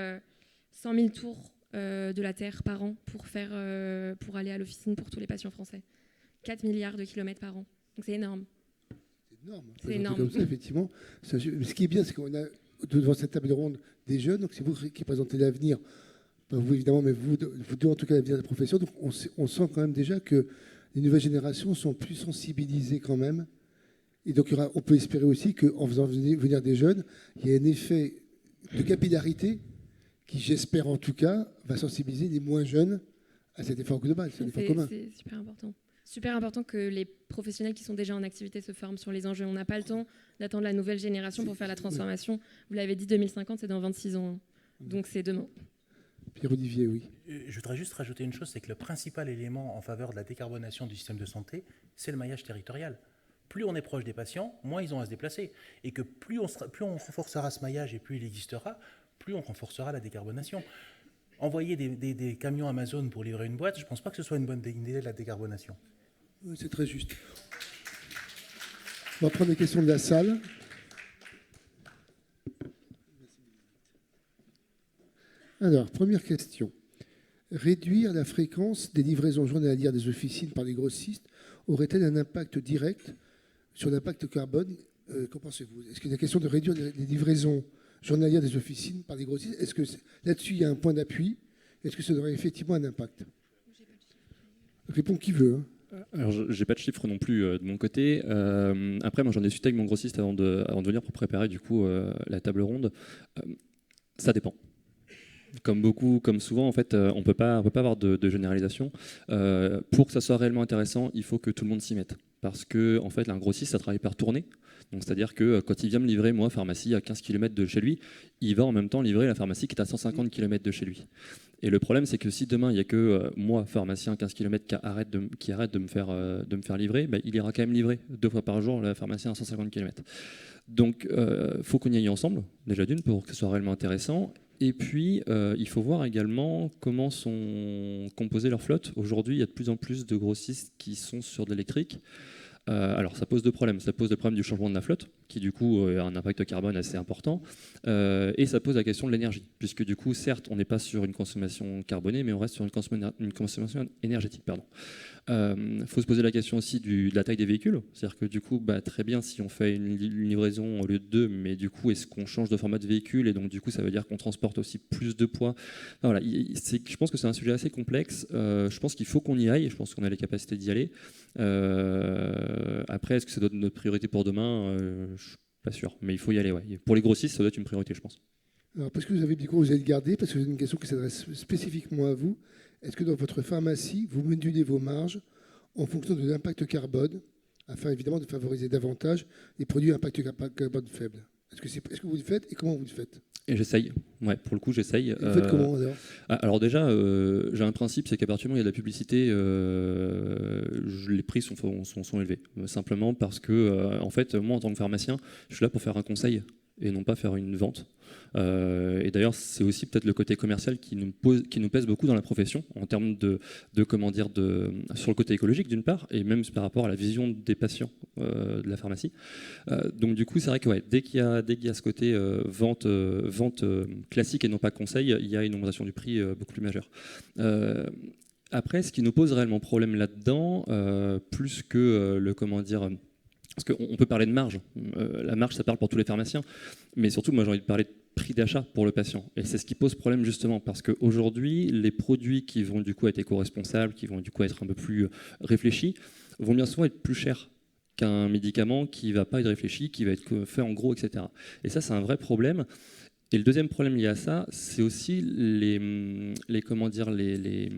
100 000 tours de la Terre par an pour aller à l'officine pour tous les patients français. 4 milliards de kilomètres par an. Donc c'est énorme. C'est énorme. Comme ça, effectivement. Ce qui est bien, c'est qu'on a devant cette table ronde des jeunes, donc c'est vous qui présentez l'avenir, pas vous évidemment, mais vous deux en tout cas l'avenir de la profession. Donc on sent quand même déjà que les nouvelles générations sont plus sensibilisées quand même. Et donc on peut espérer aussi qu'en faisant venir des jeunes, il y a un effet de capillarité qui, j'espère en tout cas, va sensibiliser les moins jeunes à cet effort global, cet effort commun. C'est super important. Super important que les professionnels qui sont déjà en activité se forment sur les enjeux. On n'a pas le temps d'attendre la nouvelle génération pour faire la transformation. Vous l'avez dit, 2050, c'est dans 26 ans. Donc c'est demain. Pierre-Olivier, oui. Je voudrais juste rajouter une chose, c'est que le principal élément en faveur de la décarbonation du système de santé, c'est le maillage territorial. Plus on est proche des patients, moins ils ont à se déplacer. Et que plus on renforcera ce maillage et plus il existera, plus on renforcera la décarbonation. Envoyer des camions Amazon pour livrer une boîte, je ne pense pas que ce soit une bonne idée de la décarbonation. Oui, c'est très juste. On va prendre les questions de la salle. Alors, première question. Réduire la fréquence des livraisons journalières des officines par les grossistes aurait-elle un impact direct sur l'impact carbone? Qu'en pensez-vous? Est-ce qu'il y a la question de réduire les livraisons journalières des officines par les grossistes? Est-ce que là-dessus, il y a un point d'appui? Est-ce que ça aurait effectivement un impact? Répond qui veut. Alors, je n'ai pas de chiffres non plus de mon côté. Après, moi, j'en ai discuté avec mon grossiste avant de venir pour préparer du coup la table ronde. Ça dépend. Comme souvent, en fait, on peut pas avoir de généralisation. Pour que ça soit réellement intéressant, il faut que tout le monde s'y mette. Parce que, en fait, un grossiste, ça travaille par tournée. Donc, c'est-à-dire que quand il vient me livrer, moi, pharmacie à 15 km de chez lui, il va en même temps livrer la pharmacie qui est à 150 km de chez lui. Et le problème, c'est que si demain, il n'y a que moi, pharmacien à 15 km, qui arrête de me faire livrer, il ira quand même livrer 2 fois par jour la pharmacie à 150 km. Donc, faut qu'on y aille ensemble, déjà d'une, pour que ce soit réellement intéressant. Et puis, il faut voir également comment sont composées leurs flottes. Aujourd'hui, il y a de plus en plus de grossistes qui sont sur de l'électrique. Alors, ça pose 2 problèmes. Ça pose le problème du changement de la flotte, qui du coup a un impact carbone assez important. Et ça pose la question de l'énergie, puisque du coup, certes, on n'est pas sur une consommation carbonée, mais on reste sur une consommation énergétique. Faut se poser la question aussi de la taille des véhicules. C'est-à-dire que du coup, très bien si on fait une livraison au lieu de 2, mais du coup, est-ce qu'on change de format de véhicule? Et donc, du coup, ça veut dire qu'on transporte aussi plus de poids. Enfin, voilà, je pense que c'est un sujet assez complexe. Je pense qu'il faut qu'on y aille. Je pense qu'on a les capacités d'y aller. Après, est-ce que ça doit être notre priorité pour demain? Je ne suis pas sûr. Mais il faut y aller. Ouais. Pour les grossistes, ça doit être une priorité, je pense. Alors, parce que vous avez dit quoi, vous allez le garder, parce que c'est une question qui s'adresse spécifiquement à vous. Est-ce que dans votre pharmacie, vous modulez vos marges en fonction de l'impact carbone, afin évidemment de favoriser davantage les produits à impact carbone faible? Est-ce que vous le faites et comment vous le faites? Et j'essaye. Ouais, pour le coup, j'essaye. Vous faites comment alors? Alors déjà, j'ai un principe, c'est qu'à partir du moment où il y a de la publicité, les prix sont élevés. Simplement parce que, en fait, moi, en tant que pharmacien, je suis là pour faire un conseil et non pas faire une vente. Et d'ailleurs, c'est aussi peut-être le côté commercial qui nous pèse beaucoup dans la profession, en termes sur le côté écologique d'une part, et même par rapport à la vision des patients de la pharmacie. Donc du coup, c'est vrai que dès qu'il y a ce côté vente classique et non pas conseil, il y a une augmentation du prix beaucoup plus majeure. Après, ce qui nous pose réellement problème là-dedans, plus que le comment dire, parce qu'on peut parler de marge. La marge, ça parle pour tous les pharmaciens, mais surtout, moi, j'ai envie de parler de prix d'achat pour le patient. Et c'est ce qui pose problème justement, parce qu'aujourd'hui, les produits qui vont du coup être éco-responsables, qui vont du coup être un peu plus réfléchis, vont bien souvent être plus chers qu'un médicament qui ne va pas être réfléchi, qui va être fait en gros, etc. Et ça, c'est un vrai problème. Et le deuxième problème lié à ça, c'est aussi comment dire, les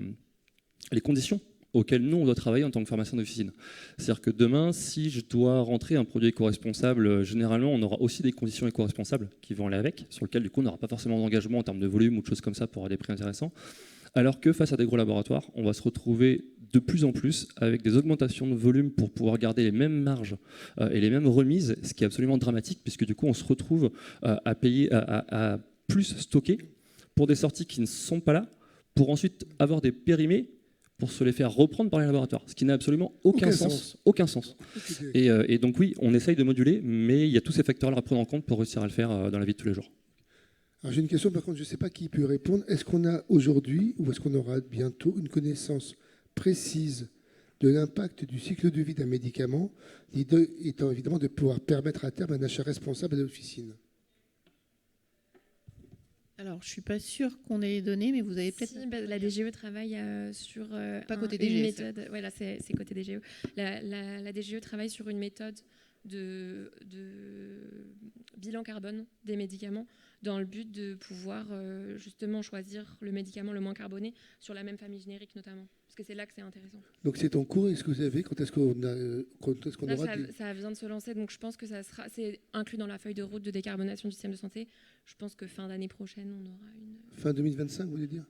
conditions auxquelles nous, on doit travailler en tant que pharmacien d'officine. C'est-à-dire que demain, si je dois rentrer un produit éco-responsable, généralement, on aura aussi des conditions éco-responsables qui vont aller avec, sur lesquelles, du coup, on n'aura pas forcément d'engagement en termes de volume ou de choses comme ça pour avoir des prix intéressants. Alors que face à des gros laboratoires, on va se retrouver de plus en plus avec des augmentations de volume pour pouvoir garder les mêmes marges et les mêmes remises, ce qui est absolument dramatique, puisque du coup, on se retrouve à payer, à plus stocker pour des sorties qui ne sont pas là, pour ensuite avoir des périmés pour se les faire reprendre par les laboratoires, ce qui n'a absolument aucun sens. Aucun sens. Et donc oui, on essaye de moduler, mais il y a tous ces facteurs-là à prendre en compte pour réussir à le faire dans la vie de tous les jours. Alors j'ai une question, par contre, je ne sais pas qui peut répondre. Est-ce qu'on a aujourd'hui, ou est-ce qu'on aura bientôt, une connaissance précise de l'impact du cycle de vie d'un médicament, l'idée étant évidemment de pouvoir permettre à terme un achat responsable à l'officine? Alors, je ne suis pas sûre qu'on ait les données, mais vous avez peut-être... Si, la DGE travaille sur Pas côté une DGE, méthode. Ouais, là, c'est côté DGE. La DGE travaille sur une méthode de bilan carbone des médicaments dans le but de pouvoir justement choisir le médicament le moins carboné sur la même famille générique notamment. Parce que c'est là que c'est intéressant. Donc c'est en cours, est-ce que vous savez quand est-ce qu'on aura... Ça vient de se lancer, donc je pense que c'est inclus dans la feuille de route de décarbonation du système de santé. Je pense que fin d'année prochaine, on aura une... Fin 2025, vous voulez dire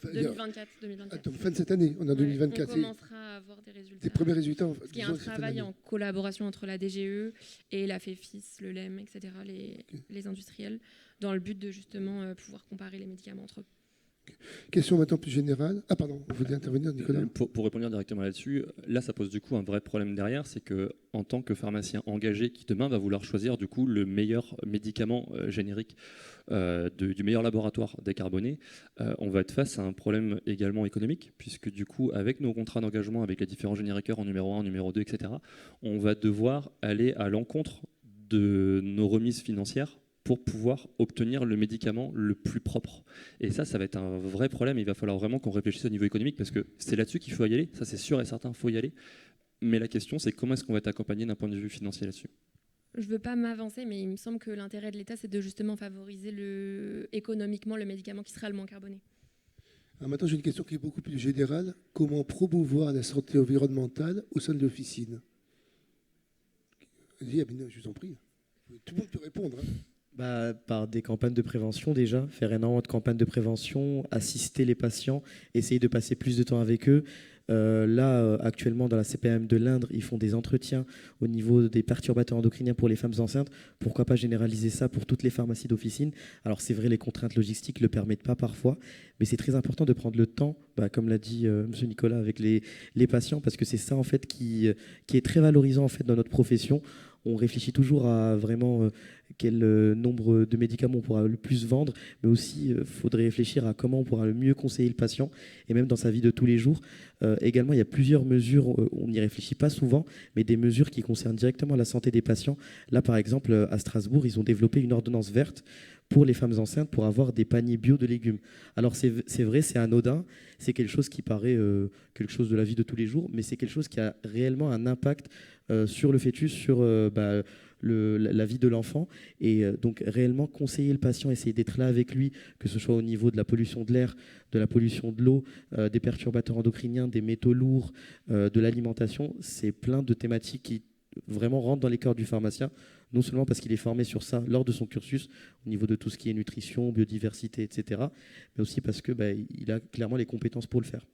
2024. Attends, fin de cette année, on est en 2024. On commencera à avoir des résultats. Des premiers résultats. Parce qu'il y a un travail en collaboration entre la DGE et la FEFIS, le LEM, etc., les industriels, dans le but de justement pouvoir comparer les médicaments entre eux. Question maintenant plus générale. Ah pardon, vous voulez intervenir, Nicolas? Pour répondre directement là-dessus, là ça pose du coup un vrai problème derrière, c'est que en tant que pharmacien engagé qui demain va vouloir choisir du coup le meilleur médicament générique du meilleur laboratoire décarboné, on va être face à un problème également économique, puisque du coup avec nos contrats d'engagement avec les différents génériqueurs en numéro 1, en numéro 2, etc., on va devoir aller à l'encontre de nos remises financières pour pouvoir obtenir le médicament le plus propre. Et ça va être un vrai problème. Il va falloir vraiment qu'on réfléchisse au niveau économique, parce que c'est là-dessus qu'il faut y aller. Ça, c'est sûr et certain, il faut y aller. Mais la question, c'est comment est-ce qu'on va être accompagné d'un point de vue financier là-dessus? Je ne veux pas m'avancer, mais il me semble que l'intérêt de l'État, c'est de justement favoriser économiquement le médicament qui sera le moins carboné. Alors maintenant, j'ai une question qui est beaucoup plus générale. Comment promouvoir la santé environnementale au sein de l'officine? Vas-y, Amina, je vous en prie. Tout le monde peut répondre. Par des campagnes de prévention déjà, faire énormément de campagnes de prévention, assister les patients, essayer de passer plus de temps avec eux. Actuellement, dans la CPAM de l'Indre, ils font des entretiens au niveau des perturbateurs endocriniens pour les femmes enceintes. Pourquoi pas généraliser ça pour toutes les pharmacies d'officine? Alors c'est vrai, les contraintes logistiques ne le permettent pas parfois, mais c'est très important de prendre le temps, comme l'a dit M. Nicolas, avec les patients, parce que c'est ça en fait qui est très valorisant en fait dans notre profession. On réfléchit toujours à vraiment quel nombre de médicaments on pourra le plus vendre, mais aussi il faudrait réfléchir à comment on pourra le mieux conseiller le patient, et même dans sa vie de tous les jours. Également, il y a plusieurs mesures, on n'y réfléchit pas souvent, mais des mesures qui concernent directement la santé des patients. Là, par exemple, à Strasbourg, ils ont développé une ordonnance verte pour les femmes enceintes pour avoir des paniers bio de légumes. Alors c'est vrai, c'est anodin, c'est quelque chose qui paraît quelque chose de la vie de tous les jours, mais c'est quelque chose qui a réellement un impact sur le fœtus, sur la vie de l'enfant. Et donc réellement conseiller le patient, essayer d'être là avec lui, que ce soit au niveau de la pollution de l'air, de la pollution de l'eau, des perturbateurs endocriniens, des métaux lourds, de l'alimentation. C'est plein de thématiques qui vraiment rentrent dans les corps du pharmacien, non seulement parce qu'il est formé sur ça lors de son cursus, au niveau de tout ce qui est nutrition, biodiversité, etc., mais aussi parce qu'il a clairement les compétences pour le faire.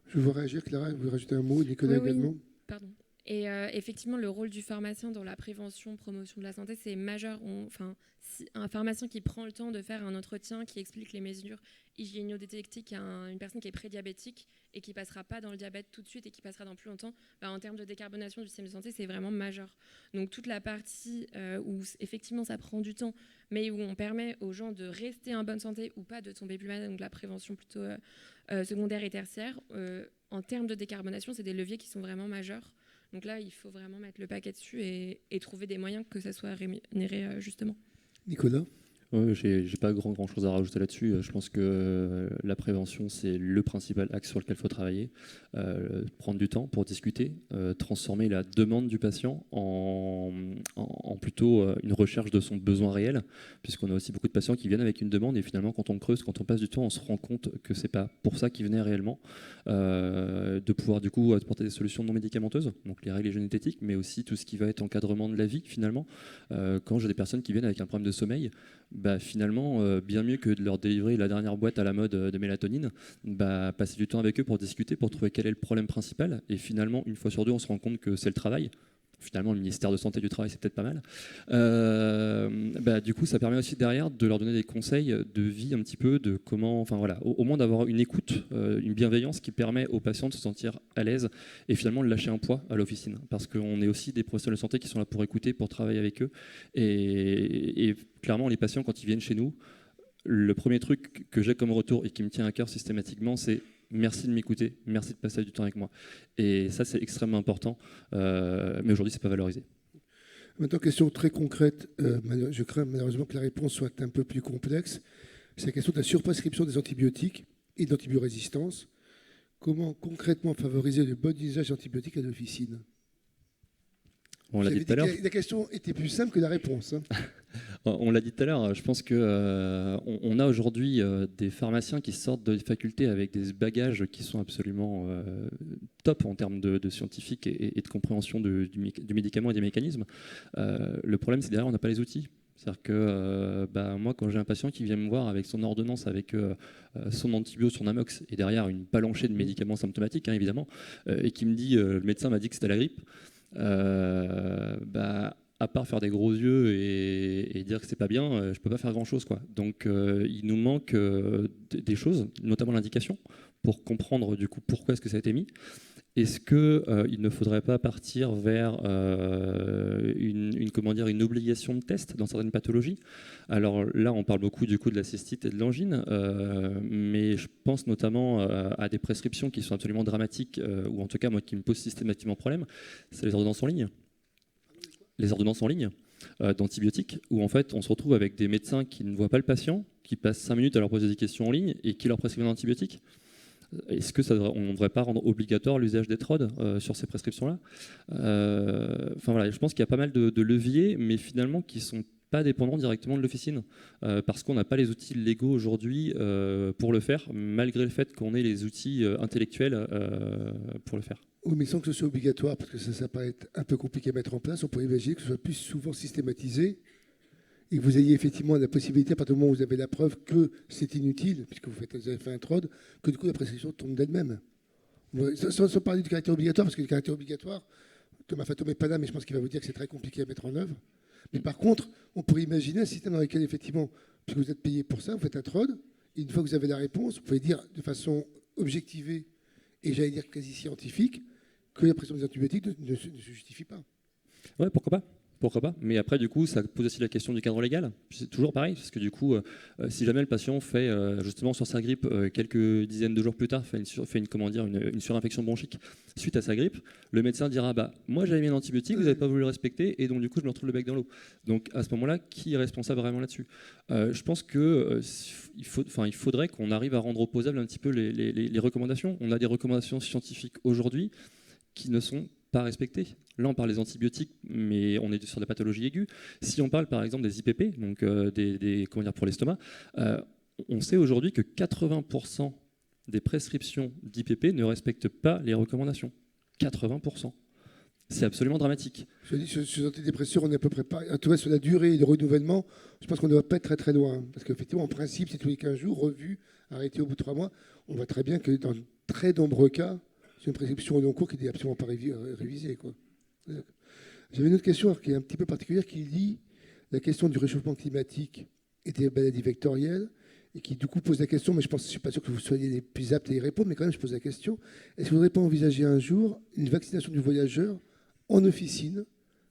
Je veux réagir, Clara, vous rajoutez un mot, Nicolas également. Pardon. Et effectivement, le rôle du pharmacien dans la prévention, promotion de la santé, c'est majeur. Un pharmacien qui prend le temps de faire un entretien, qui explique les mesures hygiéno-détectiques à une personne qui est prédiabétique et qui ne passera pas dans le diabète tout de suite et qui passera dans plus longtemps, en termes de décarbonation du système de santé, c'est vraiment majeur. Donc toute la partie où effectivement ça prend du temps, mais où on permet aux gens de rester en bonne santé ou pas de tomber plus malade, donc la prévention plutôt secondaire et tertiaire, en termes de décarbonation, c'est des leviers qui sont vraiment majeurs. Donc là, il faut vraiment mettre le paquet dessus et trouver des moyens que ça soit rémunéré justement. Nicolas? J'ai pas grand chose à rajouter là-dessus. Je pense que la prévention, c'est le principal axe sur lequel il faut travailler. Prendre du temps pour discuter, transformer la demande du patient en plutôt une recherche de son besoin réel, puisqu'on a aussi beaucoup de patients qui viennent avec une demande et finalement, quand on creuse, quand on passe du temps, on se rend compte que c'est pas pour ça qu'ils venaient réellement. De pouvoir du coup apporter des solutions non médicamenteuses, donc les règles hygiéno-diététiques, mais aussi tout ce qui va être encadrement de la vie finalement. Quand j'ai des personnes qui viennent avec un problème de sommeil, finalement, bien mieux que de leur délivrer la dernière boîte à la mode de mélatonine, passer du temps avec eux pour discuter, pour trouver quel est le problème principal. Et finalement, une fois sur deux, on se rend compte que c'est le travail. Finalement, le ministère de Santé et du Travail, c'est peut-être pas mal. Du coup, ça permet aussi derrière de leur donner des conseils de vie un petit peu, de comment, enfin voilà, au moins d'avoir une écoute, une bienveillance qui permet aux patients de se sentir à l'aise et finalement de lâcher un poids à l'officine. Parce qu'on est aussi des professionnels de santé qui sont là pour écouter, pour travailler avec eux. Et clairement, les patients, quand ils viennent chez nous, le premier truc que j'ai comme retour et qui me tient à cœur systématiquement, c'est merci de m'écouter, merci de passer du temps avec moi. Et ça, c'est extrêmement important, mais aujourd'hui, c'est pas valorisé. Maintenant, question très concrète. Je crains malheureusement que la réponse soit un peu plus complexe. C'est la question de la surprescription des antibiotiques et d'antibiorésistance. Comment concrètement favoriser le bon usage d'antibiotiques à l'officine? On l'a dit tout à l'heure. La question était plus simple que la réponse. On l'a dit tout à l'heure, je pense qu'on a aujourd'hui des pharmaciens qui sortent de facultés avec des bagages qui sont absolument top en termes de scientifique et de compréhension du médicament et des mécanismes. Le problème, c'est derrière, on n'a pas les outils. C'est-à-dire que moi, quand j'ai un patient qui vient me voir avec son ordonnance, avec son antibio, son amox, et derrière une palanchée de médicaments symptomatiques, évidemment, et qui me dit le médecin m'a dit que c'était la grippe, à part faire des gros yeux et dire que c'est pas bien, je peux pas faire grand-chose, quoi. Donc il nous manque des choses, notamment l'indication, pour comprendre du coup pourquoi est-ce que ça a été mis. Est-ce qu'il ne faudrait pas partir vers une obligation de test dans certaines pathologies? Alors là, on parle beaucoup du coup de la cystite et de l'angine, mais je pense notamment à des prescriptions qui sont absolument dramatiques, ou en tout cas moi qui me posent systématiquement problème, c'est les ordonnances en ligne. Les ordonnances en ligne d'antibiotiques, où en fait on se retrouve avec des médecins qui ne voient pas le patient, qui passent 5 minutes à leur poser des questions en ligne et qui leur prescrivent un antibiotique. Est-ce qu'on ne devrait pas rendre obligatoire l'usage des TROD sur ces prescriptions-là? Voilà, je pense qu'il y a pas mal de leviers, mais finalement qui ne sont pas dépendants directement de l'officine, parce qu'on n'a pas les outils légaux aujourd'hui pour le faire, malgré le fait qu'on ait les outils intellectuels pour le faire. Oui, mais sans que ce soit obligatoire, parce que ça paraît être un peu compliqué à mettre en place, on pourrait imaginer que ce soit plus souvent systématisé et que vous ayez effectivement la possibilité, à partir du moment où vous avez la preuve que c'est inutile, puisque vous avez fait un TROD, que du coup la prescription tombe d'elle-même. Sans parler du caractère obligatoire, parce que le caractère obligatoire, Thomas Fatome n'est pas là, mais je pense qu'il va vous dire que c'est très compliqué à mettre en œuvre. Mais par contre, on pourrait imaginer un système dans lequel, effectivement, puisque vous êtes payé pour ça, vous faites un TROD, et une fois que vous avez la réponse, vous pouvez dire de façon objectivée, et j'allais dire quasi scientifique, que la prescription des antibiotiques ne se justifie pas. Ouais, pourquoi pas? Pourquoi pas? Mais après, du coup, ça pose aussi la question du cadre légal. C'est toujours pareil, parce que du coup, si jamais le patient fait justement sur sa grippe, quelques dizaines de jours plus tard, fait une surinfection bronchique suite à sa grippe, le médecin dira moi j'avais mis un antibiotique, vous n'avez pas voulu le respecter, et donc du coup, je me retrouve le bec dans l'eau. Donc à ce moment-là, qui est responsable vraiment là-dessus? Je pense que il faudrait qu'on arrive à rendre opposables un petit peu les recommandations. On a des recommandations scientifiques aujourd'hui qui ne sont pas respectées. Là, on parle des antibiotiques, mais on est sur des pathologies aiguës. Si on parle par exemple des IPP, donc pour l'estomac, on sait aujourd'hui que 80% des prescriptions d'IPP ne respectent pas les recommandations. 80%. C'est absolument dramatique. Je dis, sur les antidépresseurs, on est à peu près pas. En tout cas, sur la durée et le renouvellement, je pense qu'on ne doit pas être très très loin. Parce qu'effectivement, en principe, c'est tous les 15 jours, revu, arrêté au bout de 3 mois. On voit très bien que dans de très nombreux cas, c'est une prescription au long cours qui n'est absolument pas révisée, quoi. J'avais une autre question qui est un petit peu particulière, qui dit la question du réchauffement climatique et des maladies vectorielles, et qui du coup pose la question, mais je ne suis pas sûr que vous soyez les plus aptes à y répondre, mais quand même je pose la question, est-ce que vous n'aurez pas envisagé un jour une vaccination du voyageur en officine,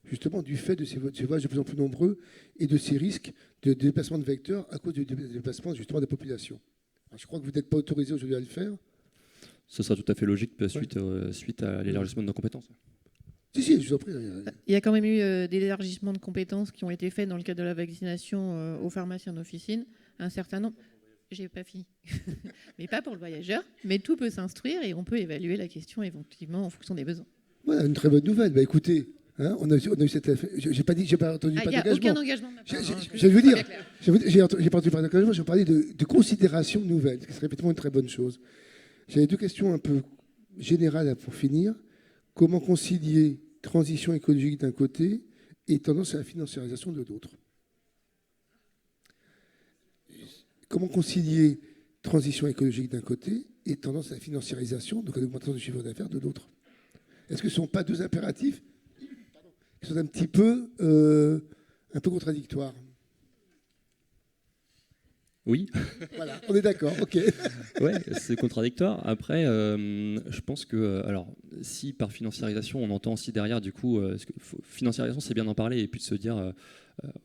justement du fait de ces voyages de plus en plus nombreux et de ces risques de déplacement de vecteurs à cause du déplacement justement des populations? Alors, je crois que vous n'êtes pas autorisé aujourd'hui à le faire. Ce sera tout à fait logique suite à l'élargissement de nos compétences. Si, je vous en prie. Il y a quand même eu des élargissements de compétences qui ont été faits dans le cadre de la vaccination aux pharmaciens en officine. Un certain nombre. J'ai pas fini. Mais pas pour le voyageur. Mais tout peut s'instruire et on peut évaluer la question éventuellement en fonction des besoins. Voilà, une très bonne nouvelle. Bah, écoutez, hein, on a eu cette affaire. J'ai pas entendu pas Il n'y a d'engagement. aucun engagement de ma part. Je vais vous dire, j'ai pas entendu parler d'engagement, je vais parler de considérations nouvelles, ce qui serait effectivement une très bonne chose. J'avais deux questions un peu générales pour finir. Comment concilier transition écologique d'un côté et tendance à la financiarisation de l'autre? Comment concilier transition écologique d'un côté et tendance à la financiarisation, donc à l'augmentation du chiffre d'affaires de l'autre? Est-ce que ce ne sont pas deux impératifs qui sont un peu contradictoires? Oui. Voilà, on est d'accord, ok. Ouais, c'est contradictoire. Après, je pense que, alors, si par financiarisation, on entend aussi derrière, du coup, financiarisation, c'est bien d'en parler et puis de se dire,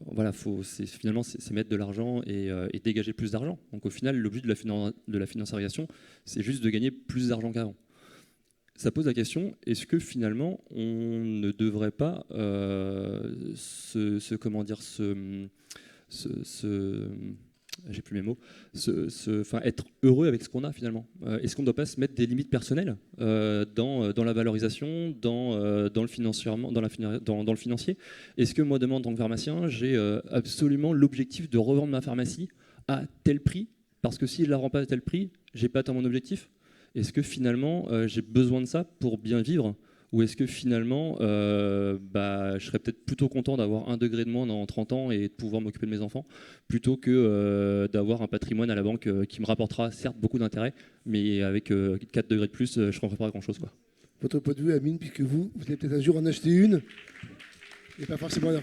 voilà, finalement, c'est mettre de l'argent et dégager plus d'argent. Donc, au final, l'objet de la financiarisation, c'est juste de gagner plus d'argent qu'avant. Ça pose la question, est-ce que finalement, on ne devrait pas j'ai plus mes mots, être heureux avec ce qu'on a finalement. Est-ce qu'on ne doit pas se mettre des limites personnelles dans la valorisation, dans le financièrement, dans le financier? Est-ce que moi demain en tant que pharmacien, j'ai absolument l'objectif de revendre ma pharmacie à tel prix, parce que si je la rends pas à tel prix, j'ai pas atteint mon objectif? Est-ce que finalement j'ai besoin de ça pour bien vivre? Ou est-ce que finalement, je serais peut-être plutôt content d'avoir 1 degré de moins dans 30 ans et de pouvoir m'occuper de mes enfants, plutôt que d'avoir un patrimoine à la banque qui me rapportera certes beaucoup d'intérêts, mais avec 4 degrés de plus, je ne comprends pas grand-chose, quoi. Votre point de vue, Amine, puisque vous allez peut-être un jour en acheter une, et pas forcément la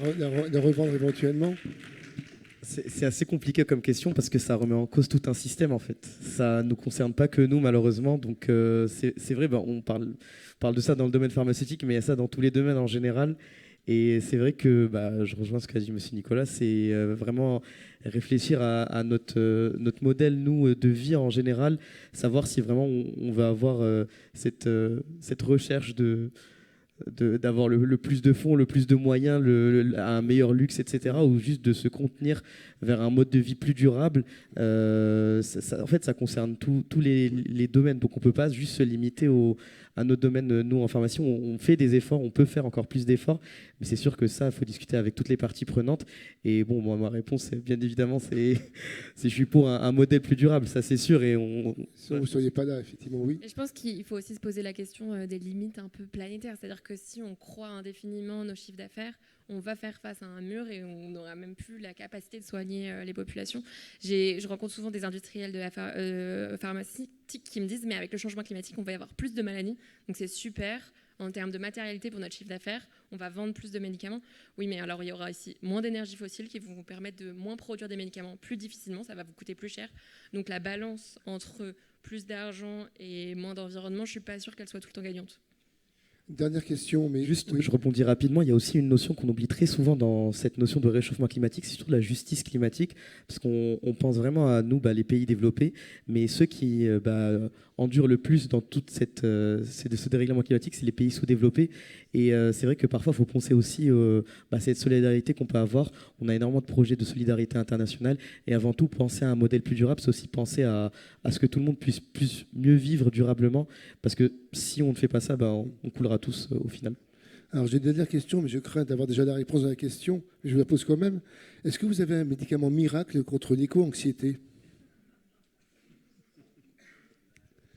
revendre éventuellement. C'est assez compliqué comme question parce que ça remet en cause tout un système en fait. Ça ne nous concerne pas que nous malheureusement. Donc c'est vrai, on parle de ça dans le domaine pharmaceutique, mais il y a ça dans tous les domaines en général. Et c'est vrai que je rejoins ce qu'a dit M. Nicolas, c'est vraiment réfléchir à notre modèle, nous, de vie en général, savoir si vraiment on va avoir cette recherche d'avoir le plus de fonds, le plus de moyens, un meilleur luxe, etc., ou juste de se contenir vers un mode de vie plus durable. En fait, ça concerne tous les domaines. Donc, on ne peut pas juste se limiter à notre domaine. Nous, en pharmacie, on fait des efforts, on peut faire encore plus d'efforts, mais c'est sûr que ça, il faut discuter avec toutes les parties prenantes. Et bon, moi, ma réponse, bien évidemment, c'est je suis pour un modèle plus durable, ça c'est sûr. Et si vous ne seriez pas là, effectivement, oui. Et je pense qu'il faut aussi se poser la question des limites un peu planétaires. C'est-à-dire que si on croît indéfiniment nos chiffres d'affaires, on va faire face à un mur et on n'aura même plus la capacité de soigner les populations. Je rencontre souvent des industriels de la pharmaceutique qui me disent mais avec le changement climatique, on va y avoir plus de maladies. Donc c'est super en termes de matérialité pour notre chiffre d'affaires. On va vendre plus de médicaments. Oui, mais alors il y aura ici moins d'énergie fossile qui vont vous permettre de moins produire des médicaments plus difficilement. Ça va vous coûter plus cher. Donc la balance entre plus d'argent et moins d'environnement, je ne suis pas sûre qu'elle soit tout le temps gagnante. Dernière question, mais juste, oui. Je rebondis rapidement. Il y a aussi une notion qu'on oublie très souvent dans cette notion de réchauffement climatique, c'est surtout la justice climatique, parce qu'on pense vraiment à nous, les pays développés, mais ceux qui endurent le plus dans toute ce dérèglement climatique, c'est les pays sous-développés. Et c'est vrai que parfois, il faut penser aussi à cette solidarité qu'on peut avoir. On a énormément de projets de solidarité internationale, et avant tout, penser à un modèle plus durable, c'est aussi penser à ce que tout le monde puisse mieux vivre durablement, parce que si on ne fait pas ça, on coulera tous au final. Alors j'ai une dernière question, mais je crains d'avoir déjà la réponse à la question, mais je vous la pose quand même. Est-ce que vous avez un médicament miracle contre l'éco-anxiété?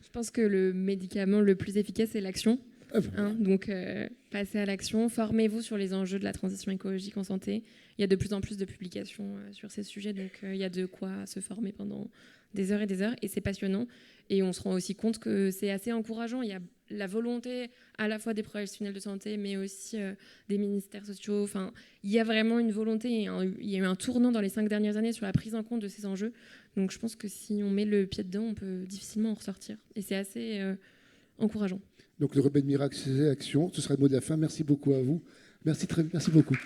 Je pense que le médicament le plus efficace, c'est l'action. Donc, passez à l'action. Formez-vous sur les enjeux de la transition écologique en santé. Il y a de plus en plus de publications sur ces sujets, donc il y a de quoi se former pendant des heures et c'est passionnant. Et on se rend aussi compte que c'est assez encourageant. Il y a la volonté à la fois des professionnels de santé, mais aussi des ministères sociaux. Enfin, il y a vraiment une volonté, il y a eu un tournant dans les 5 dernières années sur la prise en compte de ces enjeux. Donc je pense que si on met le pied dedans, on peut difficilement en ressortir. Et c'est assez encourageant. Donc le Remède Miracle, c'est action. Ce sera le mot de la fin. Merci beaucoup à vous. Merci beaucoup.